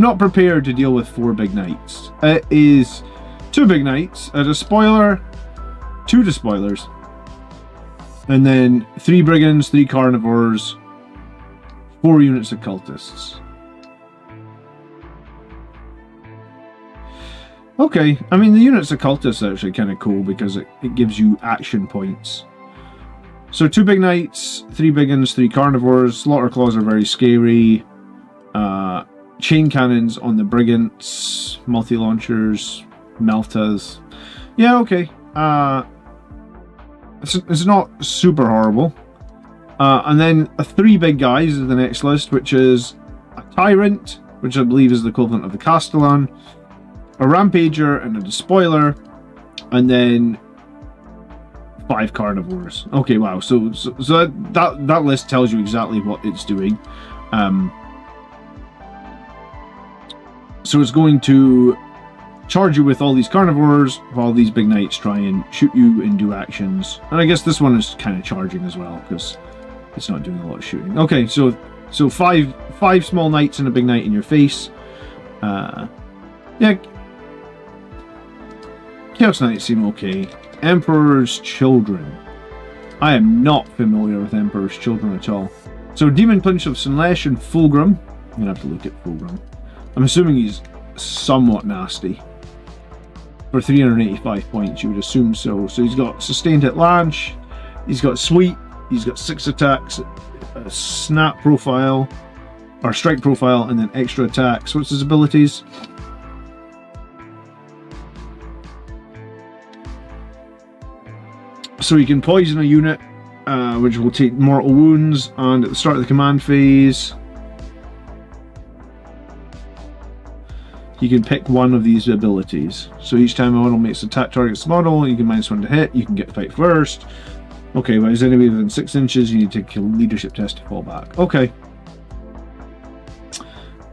not prepared to deal with 4 big knights. It is 2 big knights, a despoiler, 2 despoilers, and then 3 brigands, 3 carnivores, 4 units of cultists. Okay, I mean the units of cultists are actually kind of cool because it gives you action points. So 2 big knights, 3 brigands, 3 carnivores. Slaughter claws are very scary. Chain cannons on the brigands, multi-launchers, meltas. Yeah, okay. It's not super horrible. And then 3 big guys is the next list, which is a Tyrant, which I believe is the equivalent of the Castellan, a Rampager and a Despoiler, and then 5 carnivores. Okay, wow. So that list tells you exactly what it's doing. So it's going to charge you with all these carnivores while these big knights try and shoot you and do actions. And I guess this one is kind of charging as well because it's not doing a lot of shooting. Okay, so 5 small knights and a big knight in your face. Yeah, Chaos Knights seem okay. Emperor's Children. I am not familiar with Emperor's Children at all. So Demon Punch of Sunlesh and Fulgrim. I'm gonna have to look at Fulgrim. I'm assuming he's somewhat nasty. For 385 points, you would assume so. So he's got Sustained Hit Launch, he's got Sweep, he's got 6 attacks, a Snap profile, or Strike profile, and then extra attacks. What's his abilities? So you can poison a unit, which will take mortal wounds, and at the start of the command phase, you can pick one of these abilities. So each time a model makes attack targets the model, you can -1 to hit, you can get fight first. Okay, but is anybody within 6 inches, you need to take a leadership test to fall back. Okay.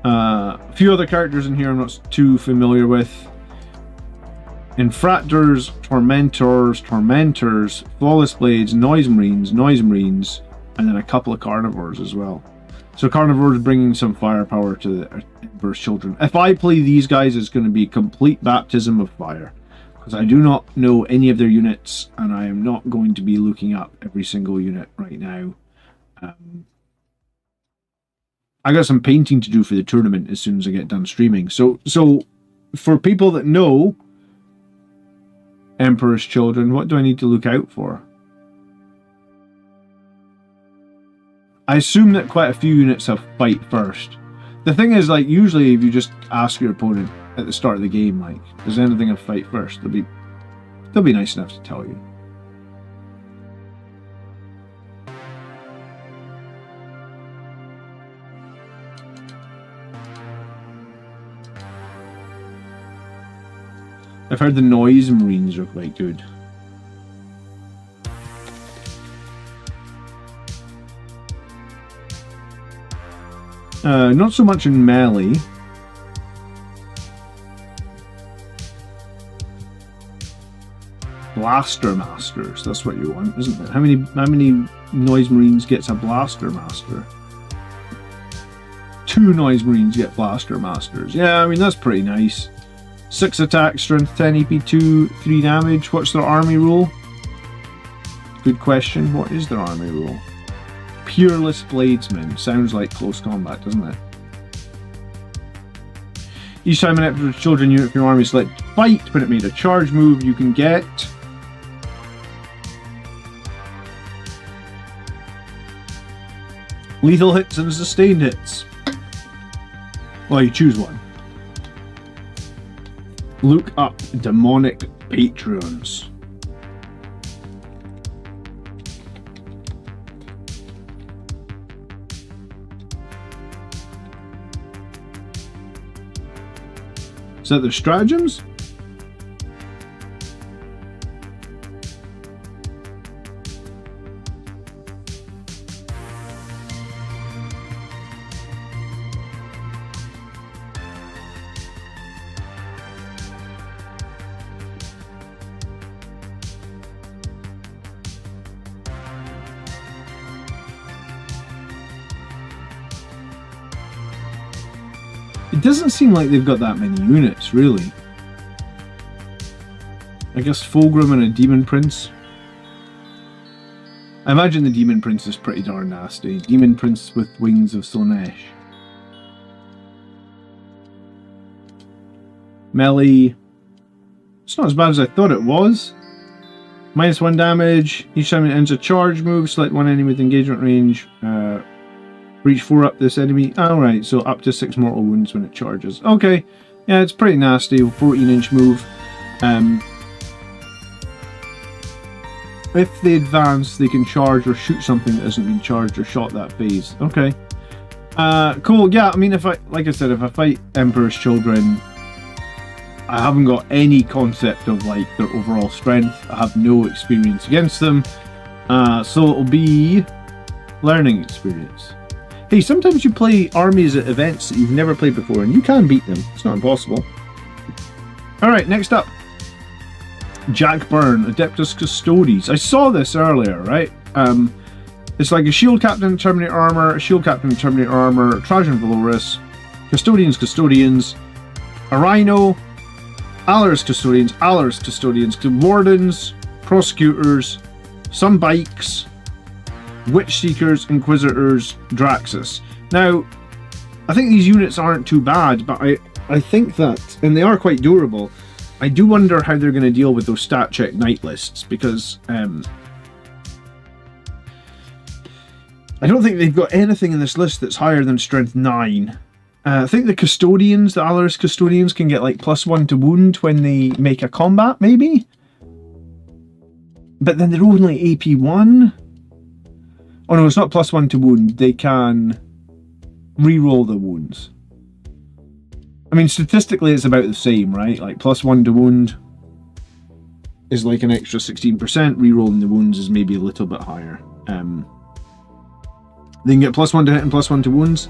A few other characters in here I'm not too familiar with. Infractors, Tormentors, Flawless Blades, Noise Marines, and then a couple of Carnivores as well. So Carnivores bringing some firepower to the Emperor's Children. If I play these guys, it's going to be complete baptism of fire. Because I do not know any of their units, and I am not going to be looking up every single unit right now. I got some painting to do for the tournament as soon as I get done streaming. So for people that know Emperor's Children, what do I need to look out for? I assume that quite a few units have fight first. The thing is, like, usually if you just ask your opponent at the start of the game, like, does anything have fight first? They'll be nice enough to tell you. I've heard the Noise Marines are quite good. Not so much in melee. Blaster Masters, that's what you want, isn't it? How many Noise Marines gets a Blaster Master? 2 Noise Marines get Blaster Masters. Yeah, I mean, that's pretty nice. 6 attack, strength 10, EP 2, 3 damage. What's their army rule? Good question. What is their army rule? Peerless Bladesmen. Sounds like close combat, doesn't it? Each time an Adeptus Children unit from your army select fight, when it made a charge move, you can get lethal hits and sustained hits. Well, you choose one. Look up demonic patrons. Is that their stratagems? It doesn't seem like they've got that many units, really. I guess Fulgrim and a Demon Prince. I imagine the Demon Prince is pretty darn nasty. Demon Prince with wings of Slaanesh. Melee. It's not as bad as I thought it was. -1 damage. Each time it ends a charge move, select one enemy with engagement range. Reach 4 up this enemy. Alright, so up to 6 mortal wounds when it charges. Okay, yeah, it's pretty nasty. 14-inch move. If they advance, they can charge or shoot something that hasn't been charged or shot that phase. Okay. Cool, yeah, I mean, like I said, if I fight Emperor's Children, I haven't got any concept of, like, their overall strength. I have no experience against them. So it'll be learning experience. Hey, sometimes you play armies at events that you've never played before, and you can beat them. It's not impossible. Alright, next up. Jack Byrne, Adeptus Custodes. I saw this earlier, right? It's like a Shield Captain, Terminator Armor, a Shield Captain, Terminator Armor, Trajan Valoris, Custodians, a Rhino, Alaris Custodians, Wardens, Prosecutors, some Bikes, Witch Seekers, Inquisitors, Draxus. Now, I think these units aren't too bad, but I think that, and they are quite durable, I do wonder how they're going to deal with those stat check knight lists, because I don't think they've got anything in this list that's higher than strength 9. I think the Custodians, the Alaris Custodians, can get like +1 to wound when they make a combat, maybe? But then they're only AP 1? Oh no, it's not +1 to wound. They can re-roll the wounds. I mean, statistically it's about the same, right? Like +1 to wound is like an extra 16%. Re-rolling the wounds is maybe a little bit higher. They can get +1 to hit and +1 to wounds.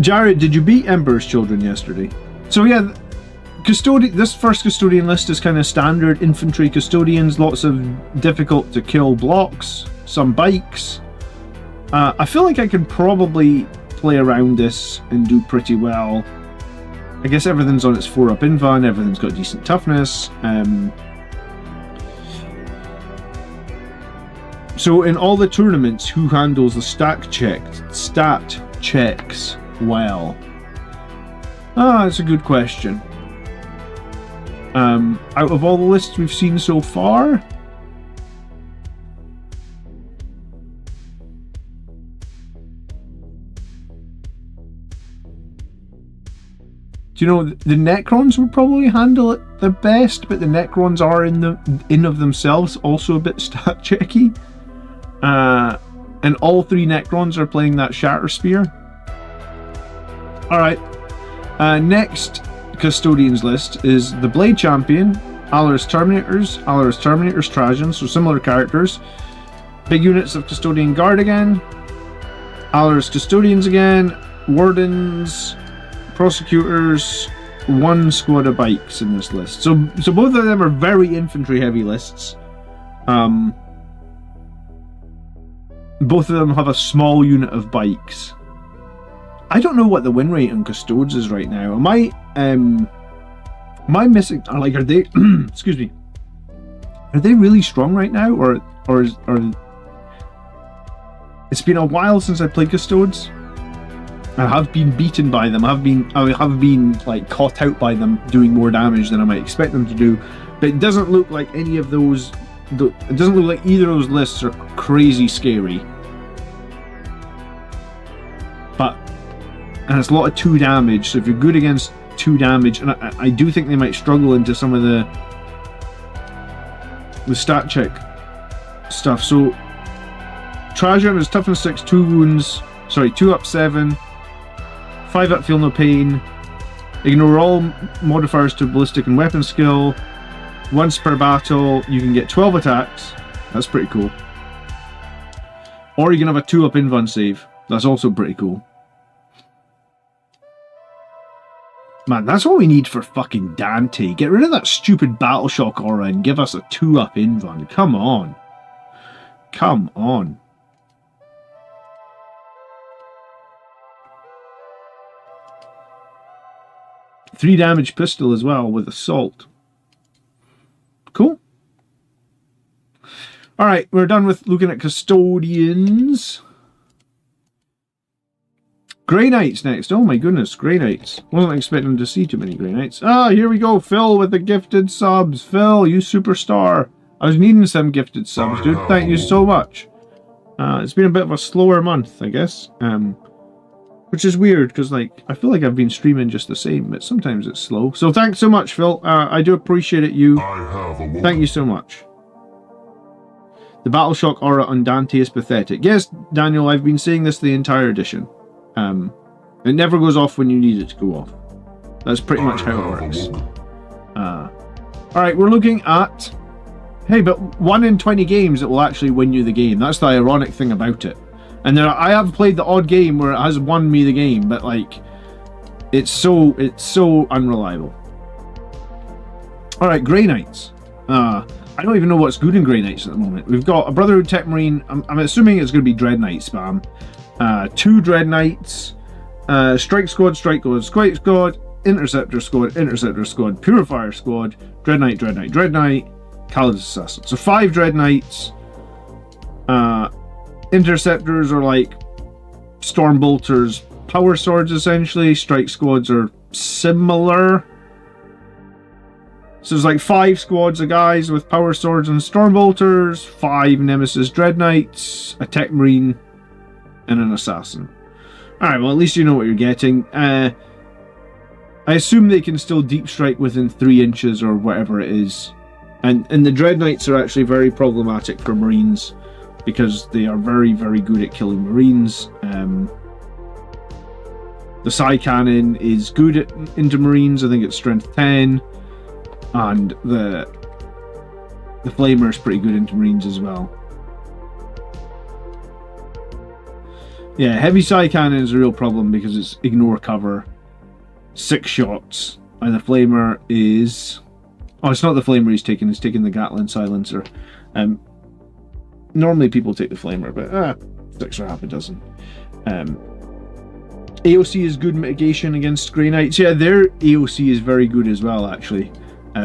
Jared, did you beat Emperor's Children yesterday? So yeah, this first Custodian list is kind of standard infantry Custodians, lots of difficult to kill blocks, some Bikes. I feel like I could probably play around this and do pretty well. I guess everything's on its 4-up inva and everything's got decent toughness. So in all the tournaments, who handles the stat checks well? That's a good question. Out of all the lists we've seen so far, do you know, the Necrons would probably handle it the best, but the Necrons are in of themselves also a bit stat checky. And all 3 Necrons are playing that Shatter Spear. Alright. Next Custodians list is the Blade Champion, Alaris Terminators, Trajans, so similar characters. Big units of Custodian Guard again. Allar's Custodians again. Wardens, Prosecutors, 1 squad of bikes in this list. So both of them are very infantry heavy lists. Both of them have a small unit of bikes. I don't know what the win rate on Custodes is right now. Am I missing? Like, are they? Excuse me. Are they really strong right now, or it's been a while since I played Custodes. I have been beaten by them. I have been like caught out by them doing more damage than I might expect them to do. But it doesn't look like any of those. It doesn't look like either of those lists are crazy scary. And it's a lot of 2 damage. So if you're good against 2 damage, and I do think they might struggle into some of the stat check stuff. So Trajan is toughness 6, 2 wounds. Sorry, 2 up 7. 5 up feel no pain. Ignore all modifiers to ballistic and weapon skill. Once per battle, you can get 12 attacks. That's pretty cool. Or you can have a 2 up invuln save. That's also pretty cool. Man, that's what we need for fucking Dante. Get rid of that stupid battle shock aura and give us a 2 up invuln. Come on. Come on. Three damage pistol as well with assault. Cool. Alright, we're done with looking at Custodians. Grey Knights next. Oh my goodness, Grey Knights. Wasn't expecting to see too many Grey Knights. Ah, here we go. Phil with the gifted subs. Phil, you superstar. I was needing some gifted subs, dude. Thank you so much. It's been a bit of a slower month, I guess. Which is weird, because like I feel like I've been streaming just the same, but sometimes it's slow. So thanks so much, Phil. I do appreciate it, you. Thank you so much. The battle shock aura on Dante is pathetic. Yes, Daniel, I've been saying this the entire edition. It never goes off when you need it to go off. That's pretty much how it works. Alright, we're looking at... Hey, but 1 in 20 games it will actually win you the game. That's the ironic thing about it. And I have played the odd game where it has won me the game, but like... It's so unreliable. Alright, Grey Knights. I don't even know what's good in Grey Knights at the moment. We've got a Brotherhood Tech Marine. I'm assuming it's going to be Dread Knight spam. 2 Dread Knights, Strike Squad, Interceptor Squad, Purifier Squad, Dread Knight, Khaled's Assassin. So 5 Dread Knights. Interceptors are like Storm Bolters, Power Swords essentially. Strike Squads are similar. So there's like 5 squads of guys with Power Swords and Storm Bolters, 5 Nemesis Dread Knights, a Tech Marine, and an Assassin. Alright, well at least you know what you're getting. I assume they can still deep strike within 3 inches or whatever it is. And the Dread Knights are actually very problematic for Marines because they are very, very good at killing Marines. The Psy Cannon is good into Marines, I think it's strength 10. And the Flamer is pretty good into Marines as well. Yeah, heavy Psy Cannon is a real problem because it's ignore cover, 6 shots, and the Flamer is... Oh, it's not the Flamer he's taking the Gatling Silencer. Normally people take the Flamer, but 6 or half a dozen. AOC is good mitigation against Grey Knights. Yeah, their AOC is very good as well, actually.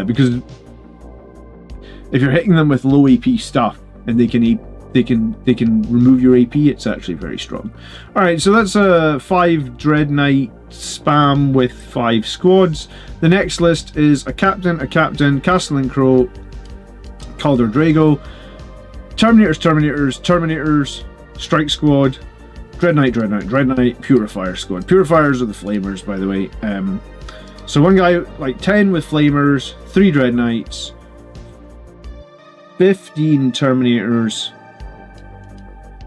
Because if you're hitting them with low AP stuff and they can remove your AP, it's actually very strong. Alright, so that's a 5 Dread Knight spam with 5 squads. The next list is a captain, Castellan Crow, Calder Drago, Terminators, Strike Squad, Dread Knight, Purifier Squad. Purifiers are the Flamers, by the way. So one guy, like 10 with Flamers, 3 Dread Knights, 15 Terminators.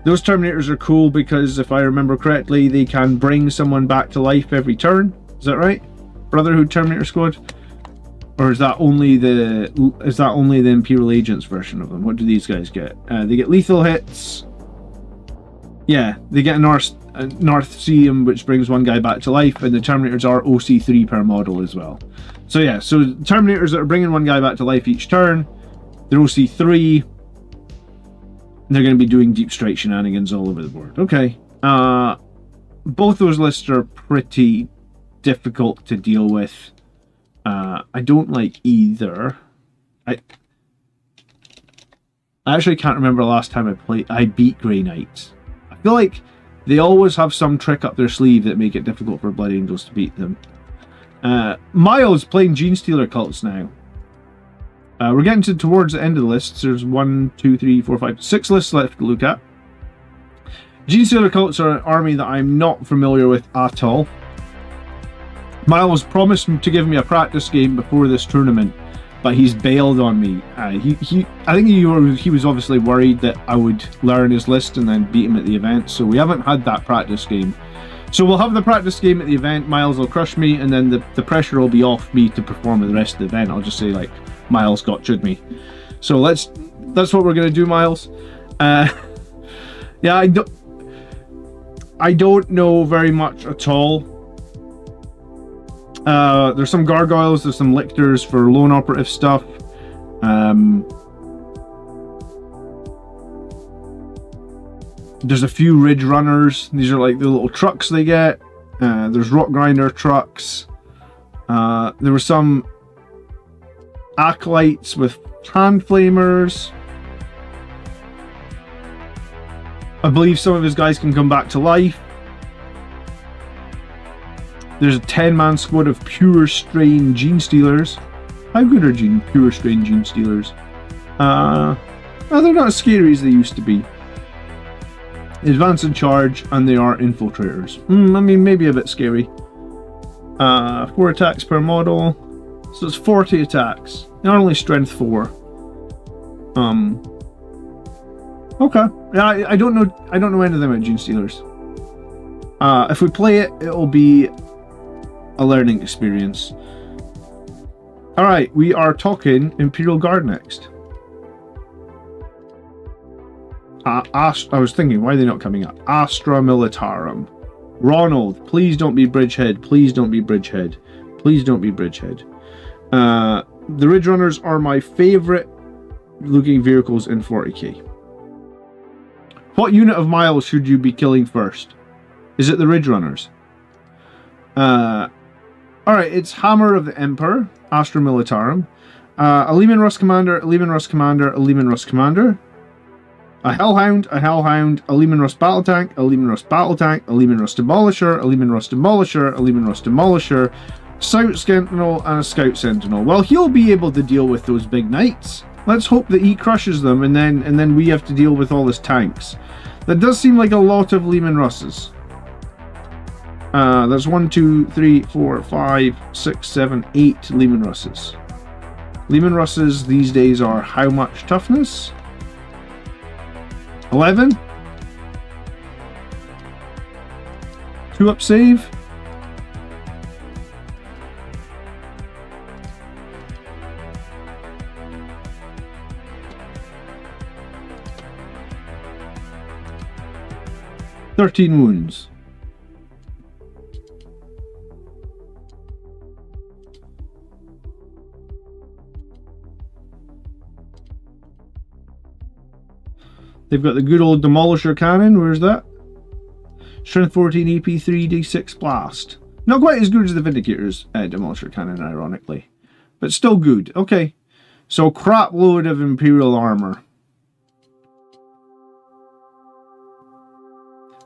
Those Terminators are cool because, if I remember correctly, they can bring someone back to life every turn. Is that right? Brotherhood Terminator Squad? Or is that only the Imperial Agents version of them? What do these guys get? They get lethal hits. Yeah, they get a North Seam, which brings one guy back to life, and the Terminators are OC3 per model as well. So yeah, so Terminators that are bringing one guy back to life each turn, they're OC3. They're going to be doing deep strike shenanigans all over the board. Okay. Both those lists are pretty difficult to deal with. I don't like either. I actually can't remember the last time I beat Grey Knights. I feel like they always have some trick up their sleeve that make it difficult for Blood Angels to beat them. Miles playing Genestealer Cults now. We're getting towards the end of the list. There's 1, 2, 3, 4, 5, 6 lists left to look at. Genestealer Cults are an army that I'm not familiar with at all. Miles promised to give me a practice game before this tournament, but he's bailed on me. I think he was obviously worried that I would learn his list and then beat him at the event, so we haven't had that practice game. So we'll have the practice game at the event, Miles will crush me, and then the pressure will be off me to perform at the rest of the event. I'll just say, like, Miles gotcha'd me. So that's what we're going to do, Miles. Yeah, I don't know very much at all. There's some gargoyles, there's some lictors for lone operative stuff. There's a few ridge runners. These are like the little trucks they get. There's rock grinder trucks. There were some acolytes with hand flamers. I believe some of his guys can come back to life. There's a 10-man squad of pure strain Genestealers. How good are pure strain Genestealers? They're not as scary as they used to be. Advance and charge, and they are infiltrators. I mean, maybe a bit scary. 4 attacks per model, so it's 40 attacks. They're only strength 4. Okay. Yeah, I don't know anything about Genestealers. If we play it, it'll be a learning experience. Alright, we are talking Imperial Guard next. I was thinking, why are they not coming up? Astra Militarum. Ronald, please don't be Bridgehead. Please don't be Bridgehead. Please don't be Bridgehead. The Ridge Runners are my favourite looking vehicles in 40k. What unit of Miles should you be killing first? Is it the Ridge Runners? Alright, it's Hammer of the Emperor, Astra Militarum. A Leman Russ Commander, a Leman Russ Commander, a Leman Russ Commander. A Hellhound, a Leman Russ Battle Tank, a Leman Russ Battle Tank, a Leman Russ Demolisher, a Leman Russ Demolisher, a Leman Russ Demolisher, Scout Sentinel, and a Scout Sentinel. Well, he'll be able to deal with those big knights. Let's hope that he crushes them, and then we have to deal with all his tanks. That does seem like a lot of Leman Russes. There's 1, 2, 3, 4, 5, 6, 7, 8 Leman Russes. Leman Russes these days are how much toughness? 11? 2 up save? $13 wounds. They've got the good old Demolisher Cannon. Where's that? Strength 14 AP 3d6 blast. Not quite as good as the Vindicator's Demolisher Cannon, ironically. But still good. Okay. So crap load of Imperial armor.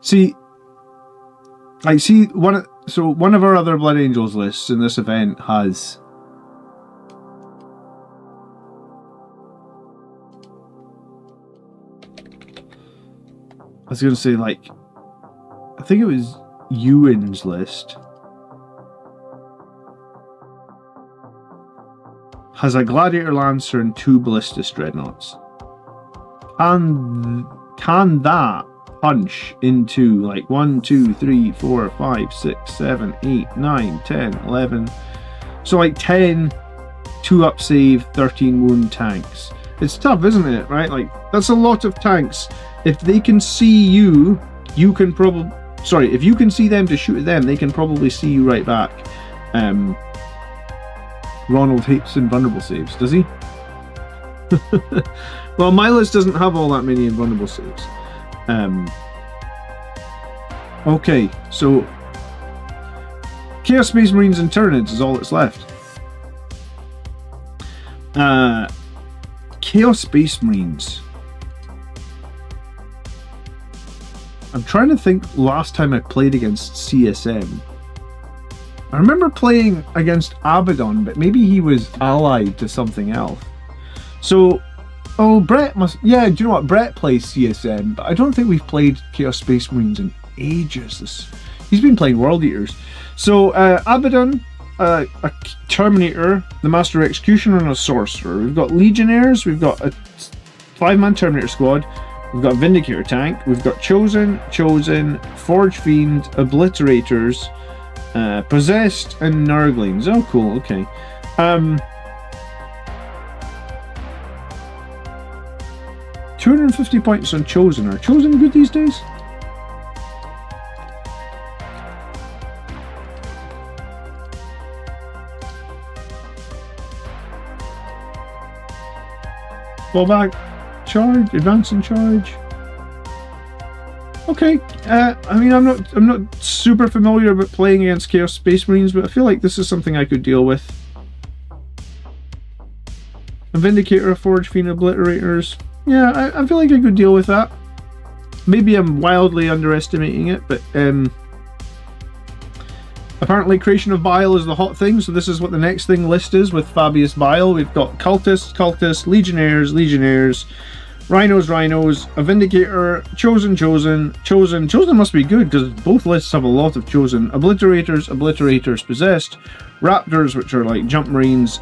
See, I see one of our other Blood Angels lists in this event has I was going to say, like, I think it was Ewan's list has a Gladiator Lancer and 2 Ballistus Dreadnoughts. Can that punch into, like, 1, 2, 3, 4, 5, 6, 7, 8, 9, 10, 11. So, like, 10 2 up save, 13 wound tanks. It's tough, isn't it? Right? Like, that's a lot of tanks. If they can see you, you can probably... Sorry, if you can see them to shoot at them, they can probably see you right back. Ronald hates invulnerable saves, does he? Well, my list doesn't have all that many invulnerable saves. Okay, so Chaos Space Marines and Tyrannids is all that's left. Chaos Space Marines. I'm trying to think last time I played against CSM. I remember playing against Abaddon, but maybe he was allied to something else. So, oh, Brett must... Yeah, do you know what? Brett plays CSM, but I don't think we've played Chaos Space Marines in ages. He's been playing World Eaters. So, Abaddon, a Terminator, the Master Executioner, and a Sorcerer. We've got Legionnaires, we've got a 5-man Terminator squad, we've got a Vindicator tank, we've got Chosen, Forge Fiend, Obliterators, Possessed, and Nurglings. Oh, cool, okay. 250 points on Chosen. Are Chosen good these days? Fall back, charge, advance and charge. Okay, I mean, I'm not super familiar with playing against Chaos Space Marines, but I feel like this is something I could deal with. A Vindicator, a Forge Fiend, Obliterators. Yeah, I feel like I could deal with that. Maybe I'm wildly underestimating it, but apparently Creation of Bile is the hot thing, so this is what the next thing list is with Fabius Bile. We've got Cultists, Legionnaires, Rhinos, a Vindicator, Chosen must be good because both lists have a lot of Chosen, Obliterators, Possessed, Raptors, which are like Jump Marines,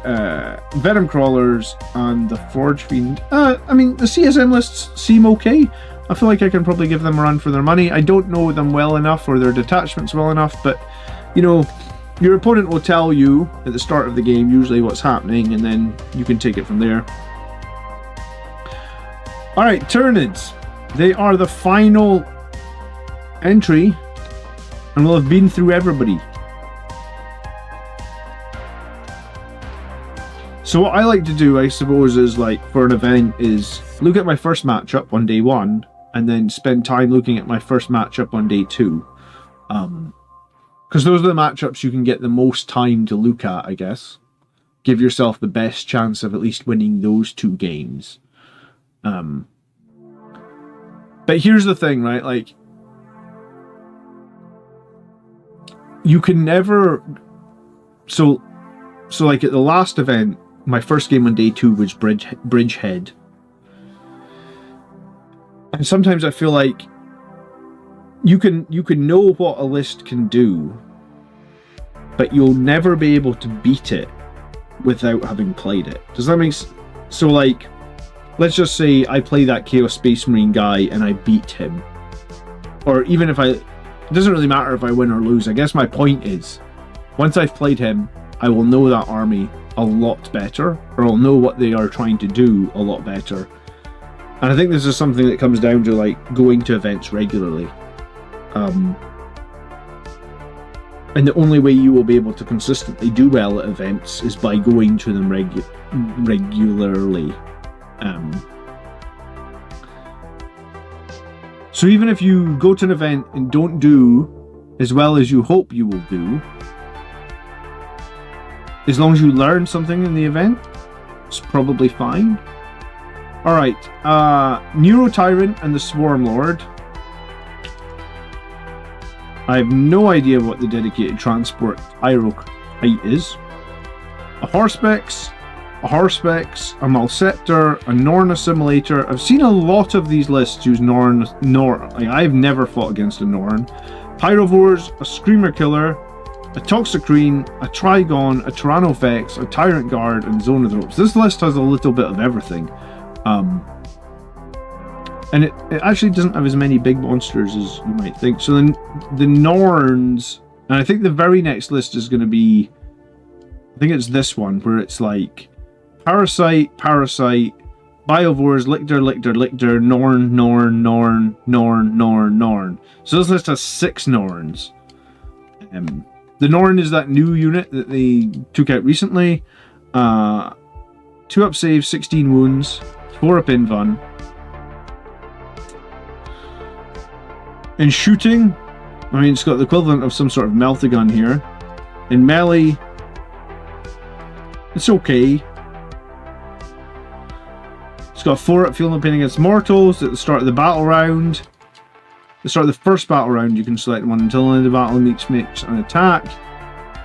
Venom Crawlers, and the Forge Fiend. I mean, the CSM lists seem okay. I feel like I can probably give them a run for their money. I don't know them well enough or their detachments well enough, but you know, your opponent will tell you at the start of the game usually what's happening, and then you can take it from there. Alright, Tyrannids. They are the final entry, and we'll have been through everybody. So what I like to do, I suppose, is like for an event, is look at my first matchup on day 1, and then spend time looking at my first matchup on day 2. Because those are the matchups you can get the most time to look at, I guess. Give yourself the best chance of at least winning those 2 games. But here's the thing, right? Like, you can never... So like at the last event, my first game on day 2 was Bridgehead. And sometimes I feel like you can know what a list can do, but you'll never be able to beat it without having played it. Does that make sense? So like, let's just say I play that Chaos Space Marine guy and I beat him. Or even if it doesn't really matter if I win or lose. I guess my point is, once I've played him, I will know that army a lot better, or I'll know what they are trying to do a lot better. And I think this is something that comes down to like going to events regularly. And the only way you will be able to consistently do well at events is by going to them regularly. So even if you go to an event and don't do as well as you hope you will do, as long as you learn something in the event, it's probably fine. Alright, Neuro Tyrant and the Swarm Lord. I have no idea what the dedicated transport Pyro height is. A Horspex, a Malceptor, a Norn Assimilator. I've seen a lot of these lists use Norn. I've never fought against a Norn. Pyrovores, a Screamer Killer, a Toxicrene, a Trigon, a Tyrannofex, a Tyrant Guard, and Zonodropes. This list has a little bit of everything. And it actually doesn't have as many big monsters as you might think. So then the Norns, and I think the very next list is going to be, I think it's this one, where it's like Parasite, Parasite, Biovores, Lictor, Lictor, Lictor, Norn, Norn, Norn, Norn, Norn, Norn. So this list has 6 Norns. The Norn is that new unit that they took out recently. 2 up save, 16 wounds, 4 up invuln. In shooting, I mean, it's got the equivalent of some sort of melt-a-gun here. In melee, it's okay. It's got 4 up field no pain against mortals at the start of the battle round. At the start of the first battle round, you can select one until the end of the battle makes an attack.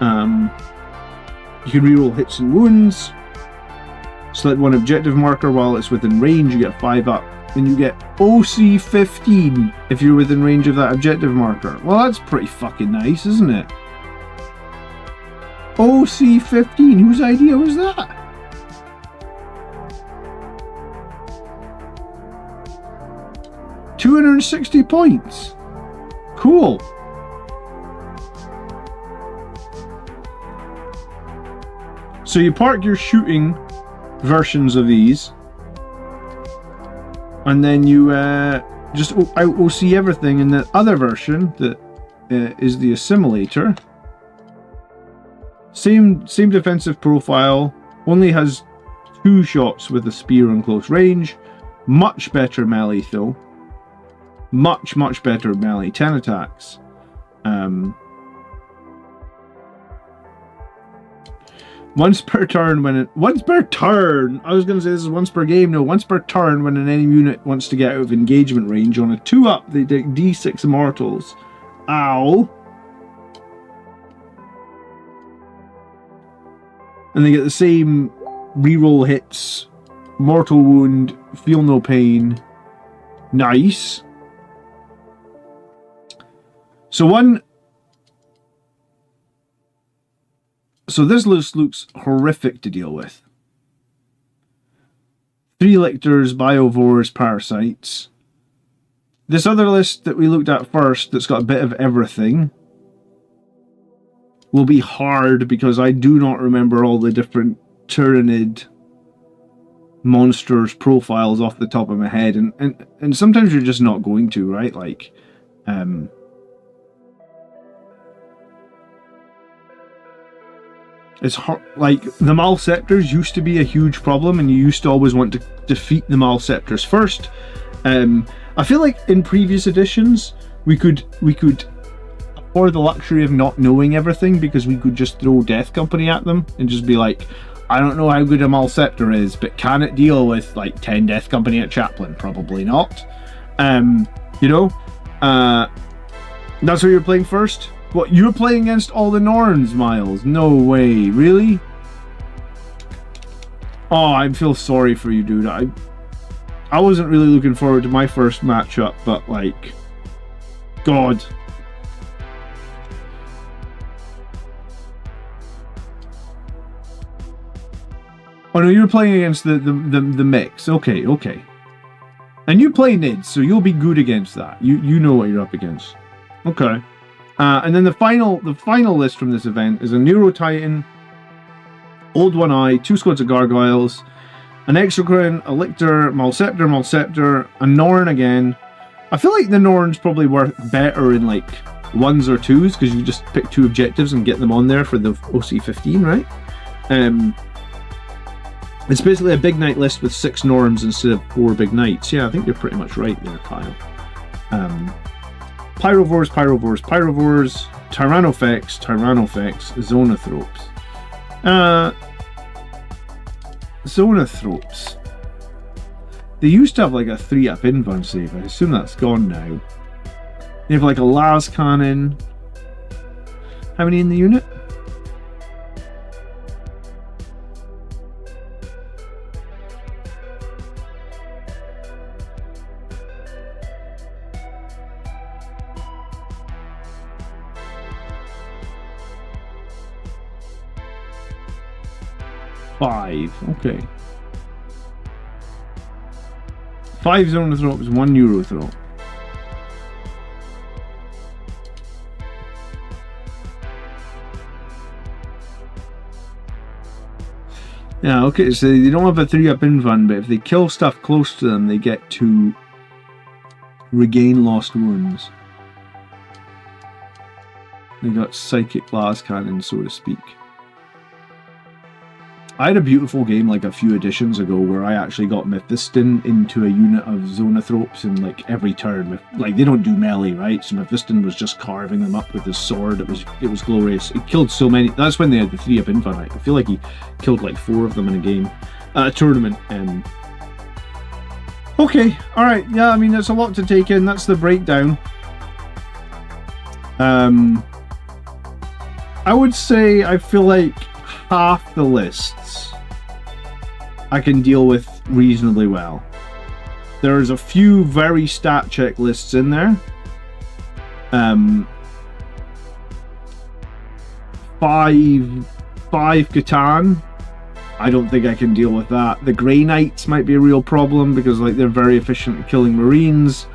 You can reroll hits and wounds. Select one objective marker while it's within range, you get 5 up. And you get OC 15 if you're within range of that objective marker. Well, that's pretty fucking nice, isn't it? OC 15, whose idea was that? $260 points. Cool. So you park your shooting versions of these, and then you just out OC everything in the other version that is the assimilator. Same defensive profile, only has 2 shots with a spear on close range. Much better melee though. Much better melee, 10 attacks. Once per turn once per turn! I was going to say this is once per game. No, once per turn when an enemy unit wants to get out of engagement range. On a 2-up, they take D6 mortals. Ow! And they get the same reroll hits, mortal wound, feel no pain. Nice. So this list looks horrific to deal with. 3 lictors, biovores, parasites. This other list that we looked at first, that's got a bit of everything, will be hard because I do not remember all the different Tyrannid monsters profiles off the top of my head, and sometimes you're just not going to, right? Like, it's hard. Like, the Malceptors used to be a huge problem, and you used to always want to defeat the Malceptors first. I feel like in previous editions we could afford the luxury of not knowing everything, because we could just throw Death Company at them and just be like, I don't know how good a Malceptor is, but can it deal with like 10 Death Company at Chaplain? Probably not. You know, that's what you're playing first. What, you're playing against all the Norns, Miles? No way, really? Oh, I feel sorry for you, dude. I wasn't really looking forward to my first matchup, but like, God. Oh no, you're playing against the mix. Okay. And you play Nids, so you'll be good against that. You know what you're up against. Okay. And then the final list from this event is a Neuro Titan, Old One Eye, 2 squads of Gargoyles, an Exocrine, a Lictor, Malceptor, a Norn again. I feel like the Norns probably work better in like 1s or 2s, because you just pick 2 objectives and get them on there for the OC 15, right? It's basically a big knight list with 6 Norns instead of 4 big knights. Yeah, I think you're pretty much right there, Kyle. Pyrovores, Tyrannofex, Zonothropes. Zonothropes. They used to have like a 3-up invuln save. I assume that's gone now. They have like a las cannon. How many in the unit? Five. Okay. 5 Zonothropes, 1 Neurothrope. Yeah, okay, so they don't have a 3-up invuln, but if they kill stuff close to them, they get to regain lost wounds. They got psychic glass cannon, so to speak. I had a beautiful game like a few editions ago where I actually got Mephiston into a unit of Zonothropes in like every turn. Like they don't do melee, right? So Mephiston was just carving them up with his sword. It was glorious. He killed so many. That's when they had the 3-up invuln. I feel like he killed like 4 of them in a game, a tournament. Okay, all right. Yeah, I mean there's a lot to take in. That's the breakdown. I would say I feel like half the lists I can deal with reasonably well. There's a few very stat check lists in there. 5 Votann. I don't think I can deal with that. The Grey Knights might be a real problem because like they're very efficient at killing Marines.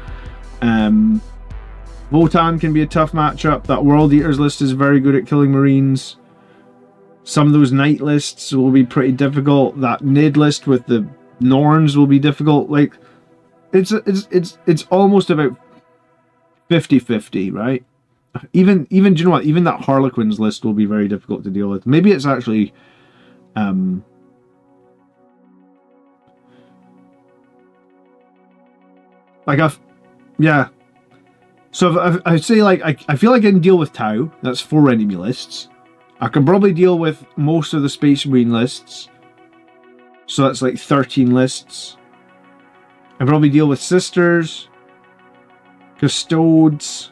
Votann can be a tough matchup. That World Eaters list is very good at killing Marines. Some of those Knight lists will be pretty difficult. That Nid list with the Norns will be difficult. Like, it's almost about 50-50, right? Even do you know what? Even that Harlequins list will be very difficult to deal with. Maybe it's actually yeah. So if I'd say like I feel like I can deal with Tau. That's 4 enemy lists. I can probably deal with most of the Space Marine lists. So that's like 13 lists. I can probably deal with Sisters, Custodes,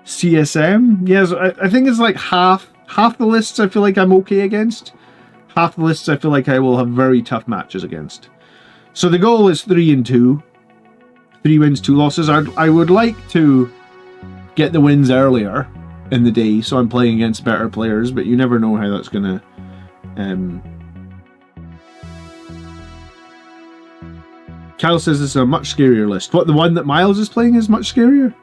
CSM. Yes, I think it's like half the lists I feel like I'm okay against. Half the lists I feel like I will have very tough matches against. So the goal is 3-2. 3 wins, 2 losses. I would like to get the wins earlier in the day, so I'm playing against better players, but you never know how that's gonna Kyle says this is a much scarier list. What, the one that Miles is playing is much scarier?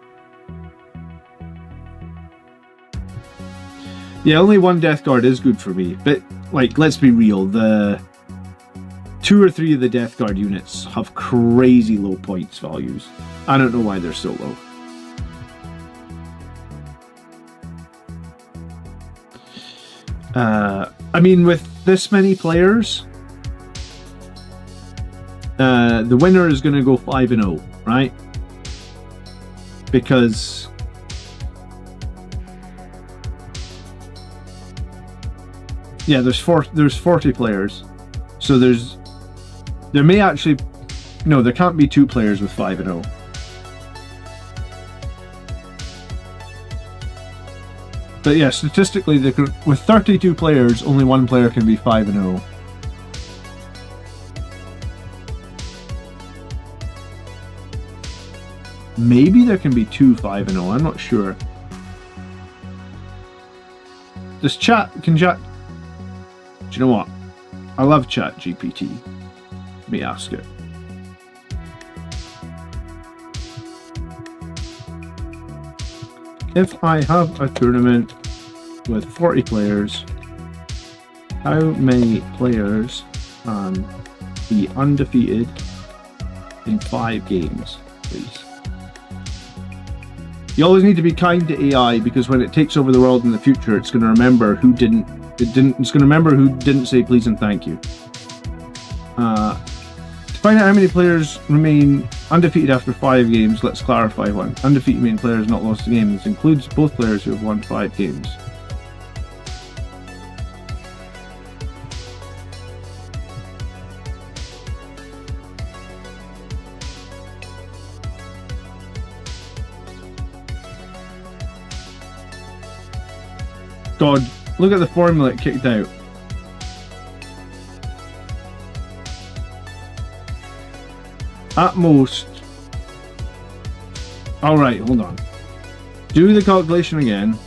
Yeah, only 1 Death Guard is good for me, but like, let's be real, the 2 or 3 of the Death Guard units have crazy low points values. I don't know why they're so low. I mean, with this many players, the winner is going to go 5-0, right? Because yeah, there's 40 players, so there may actually no, there can't be 2 players with 5-0. But yeah, statistically, with 32 players, only 1 player can be 5-0. Maybe there can be 2 5-0. I'm not sure. Does chat? Can chat? Do you know what? I love Chat GPT. Let me ask it. If I have a tournament with 40 players, how many players can be undefeated in 5 games, please? You always need to be kind to AI, because when it takes over the world in the future, it's going to remember who didn't. It's going to remember who didn't say please and thank you. To find out how many players remain undefeated after 5 games, let's clarify one. Undefeated meaning players not lost a game. This includes both players who have won 5 games. God, look at the formula it kicked out. At most. Alright, hold on. Do the calculation again.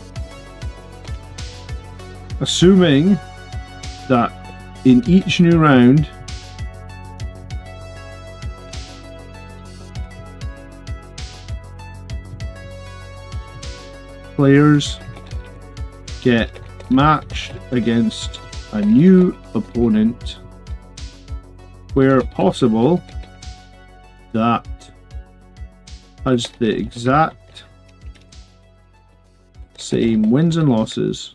Assuming that in each new round players get matched against a new opponent where possible that has the exact same wins and losses.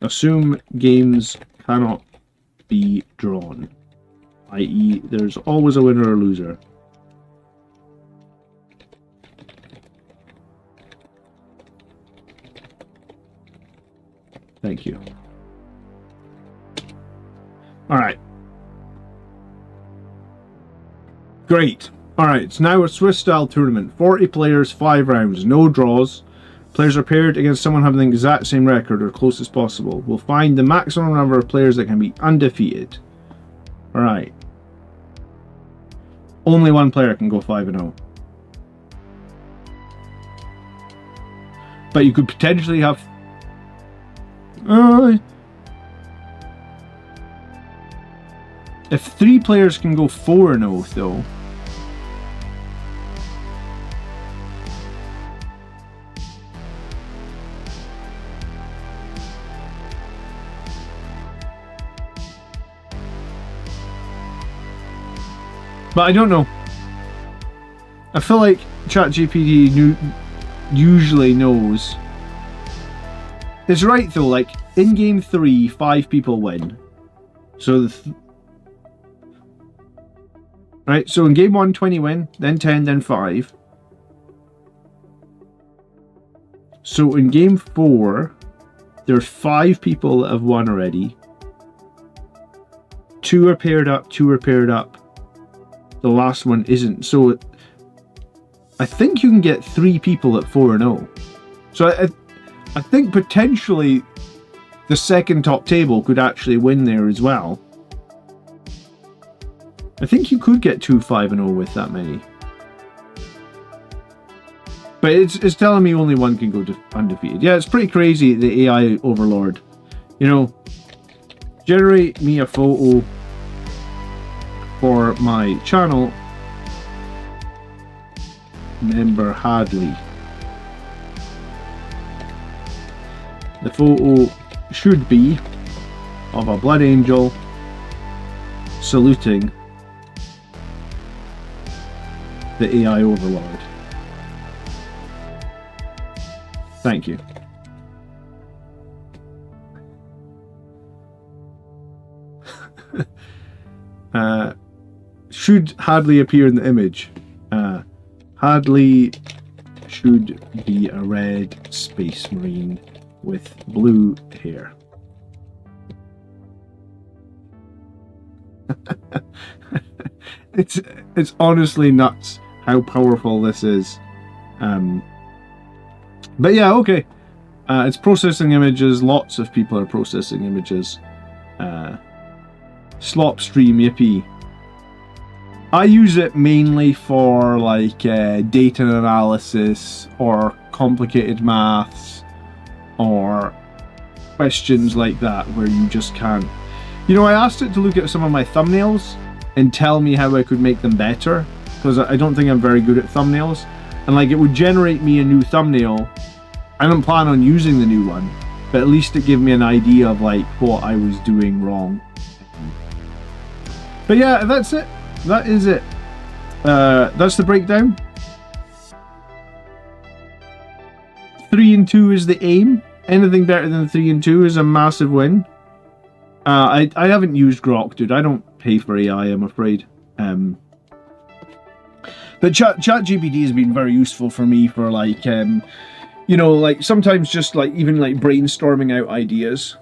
Assume games cannot be drawn, i.e. there's always a winner or loser. Thank you. Alright. Great. Alright, it's now a Swiss style tournament. 40 players, 5 rounds, no draws. Players are paired against someone having the exact same record or close as possible. We'll find the maximum number of players that can be undefeated. Alright. Only one player can go 5-0. But you could potentially have... if 3 players can go 4-0 though... But I don't know. I feel like ChatGPT usually knows. It's right though, like in game 3, 5 people win. So right, so in game 1, 20 win, then 10, then 5. So in game 4, there's 5 people that have won already. 2 are paired up, 2 are paired up. The last one isn't. So I think you can get 3 people at 4-0. So I think potentially the second top table could actually win there as well. I think you could get 2 5-0 with that many. But it's telling me only one can go undefeated. Yeah, it's pretty crazy, the AI overlord. You know, generate me a photo for my channel member Hadley. The photo should be of a blood angel saluting the AI overlord. Thank you. Should Hadley appear in the image? Hadley should be a red space marine with blue hair. It's honestly nuts how powerful this is. But yeah, okay. It's processing images. Lots of people are processing images. Slopstream, yippee. I use it mainly for like data analysis or complicated maths or questions like that where you just can't. You know, I asked it to look at some of my thumbnails and tell me how I could make them better, because I don't think I'm very good at thumbnails, and like it would generate me a new thumbnail. I don't plan on using the new one, but at least it gave me an idea of like what I was doing wrong. But yeah, that's it. That is it. That's the breakdown. 3 and 2 is the aim. Anything better than 3 and 2 is a massive win. I haven't used Grok, dude. I don't pay for AI, I'm afraid. But ChatGPT has been very useful for me for like, you know, like sometimes just like even like brainstorming out ideas.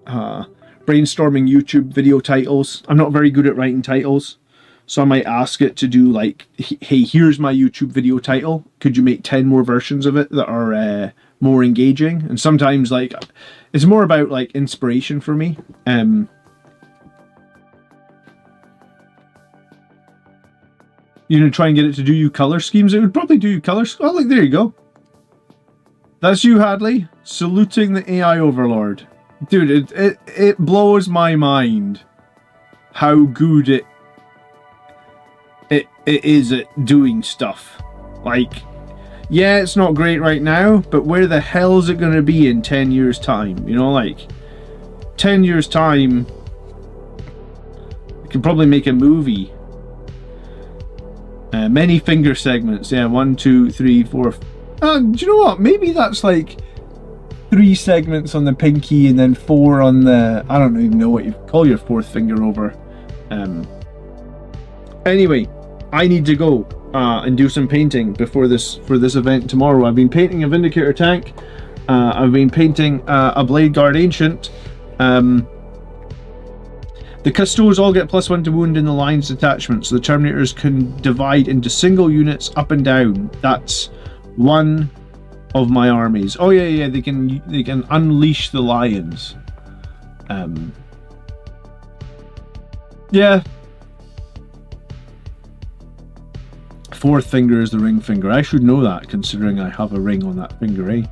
Brainstorming YouTube video titles. I'm not very good at writing titles. So I might ask it to do like, hey, here's my YouTube video title. Could you make 10 more versions of it that are more engaging? And sometimes like, it's more about like inspiration for me. You know, try and get it to do you color schemes. It would probably do you color. Oh, like there you go. That's you, Hadley, saluting the AI overlord. Dude, it blows my mind how good it is at doing stuff. Like, yeah, it's not great right now, but where the hell is it going to be in 10 years time? You know, like 10 years time, you can probably make a movie. Many finger segments. Yeah, 1, 2, 3, 4. Do you know what? Maybe that's like 3 segments on the pinky and then 4 on the... I don't even know what you call your 4th finger over. Anyway, I need to go and do some painting for this event tomorrow. I've been painting a Vindicator tank. I've been painting a Blade Guard Ancient. The Custodes all get +1 to wound in the lines detachment, so the Terminators can divide into single units up and down. That's one of my armies. Oh yeah, they can unleash the lions. Yeah. 4th finger is the ring finger. I should know that, considering I have a ring on that finger, eh?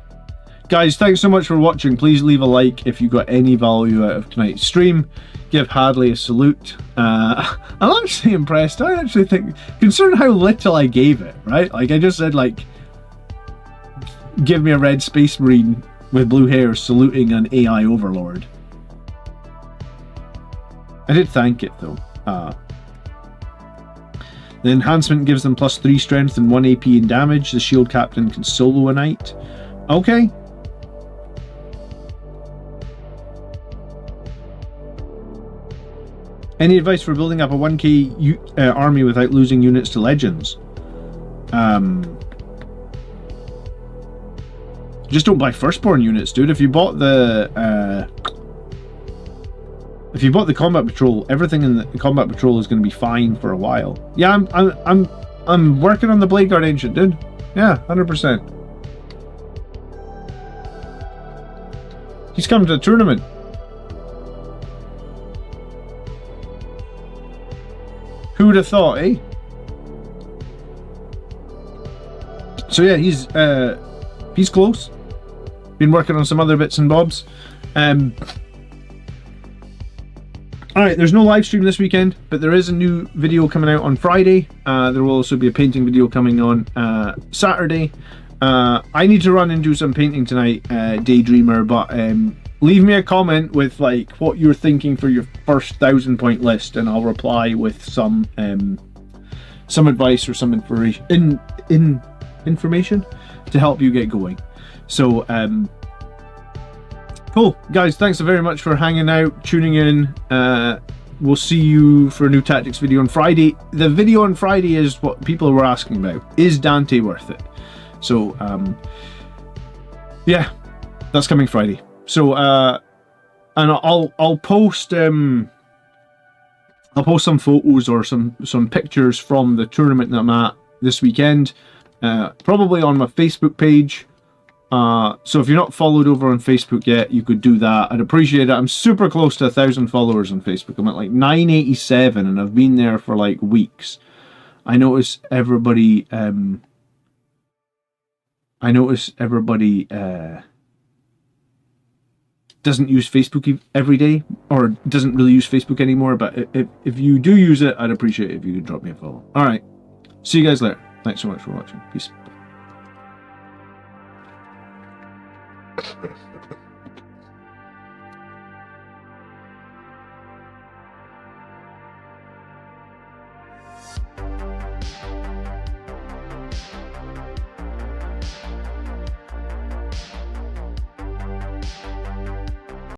Guys, thanks so much for watching. Please leave a like if you got any value out of tonight's stream. Give Hadley a salute. I'm actually impressed. I actually think, considering how little I gave it, right? Like, I just said, like, give me a red Space Marine with blue hair saluting an AI overlord. I did thank it, though. The enhancement gives them +3 strength and 1 AP in damage. The shield captain can solo a knight. Okay. Any advice for building up a 1k army without losing units to legends? Just don't buy firstborn units, dude. If you bought the combat patrol, everything in the combat patrol is going to be fine for a while. Yeah, I'm working on the Blade Guard Ancient, dude. Yeah, 100%. He's coming to the tournament. Who would have thought, eh? So yeah, he's close. Been working on some other bits and bobs. Alright, there's no live stream this weekend, but there is a new video coming out on Friday. There will also be a painting video coming on Saturday. I need to run and do some painting tonight, Daydreamer, but leave me a comment with like what you're thinking for your first 1,000-point list, and I'll reply with some advice or some information to help you get going. So cool, guys, thanks very much for hanging out, tuning in. We'll see you for a new tactics video on Friday. The video on Friday is what people were asking about. Is Dante worth it? So yeah, that's coming Friday. So and I'll post some photos or some pictures from the tournament that I'm at this weekend, probably on my Facebook page. So if you're not followed over on Facebook yet, you could do that. I'd appreciate it. I'm super close to 1,000 followers on Facebook. I'm at like 987, and I've been there for like weeks. I notice everybody doesn't use Facebook every day, or doesn't really use Facebook anymore, but if you do use it, I'd appreciate it if you could drop me a follow. Alright, see you guys later. Thanks so much for watching. Peace.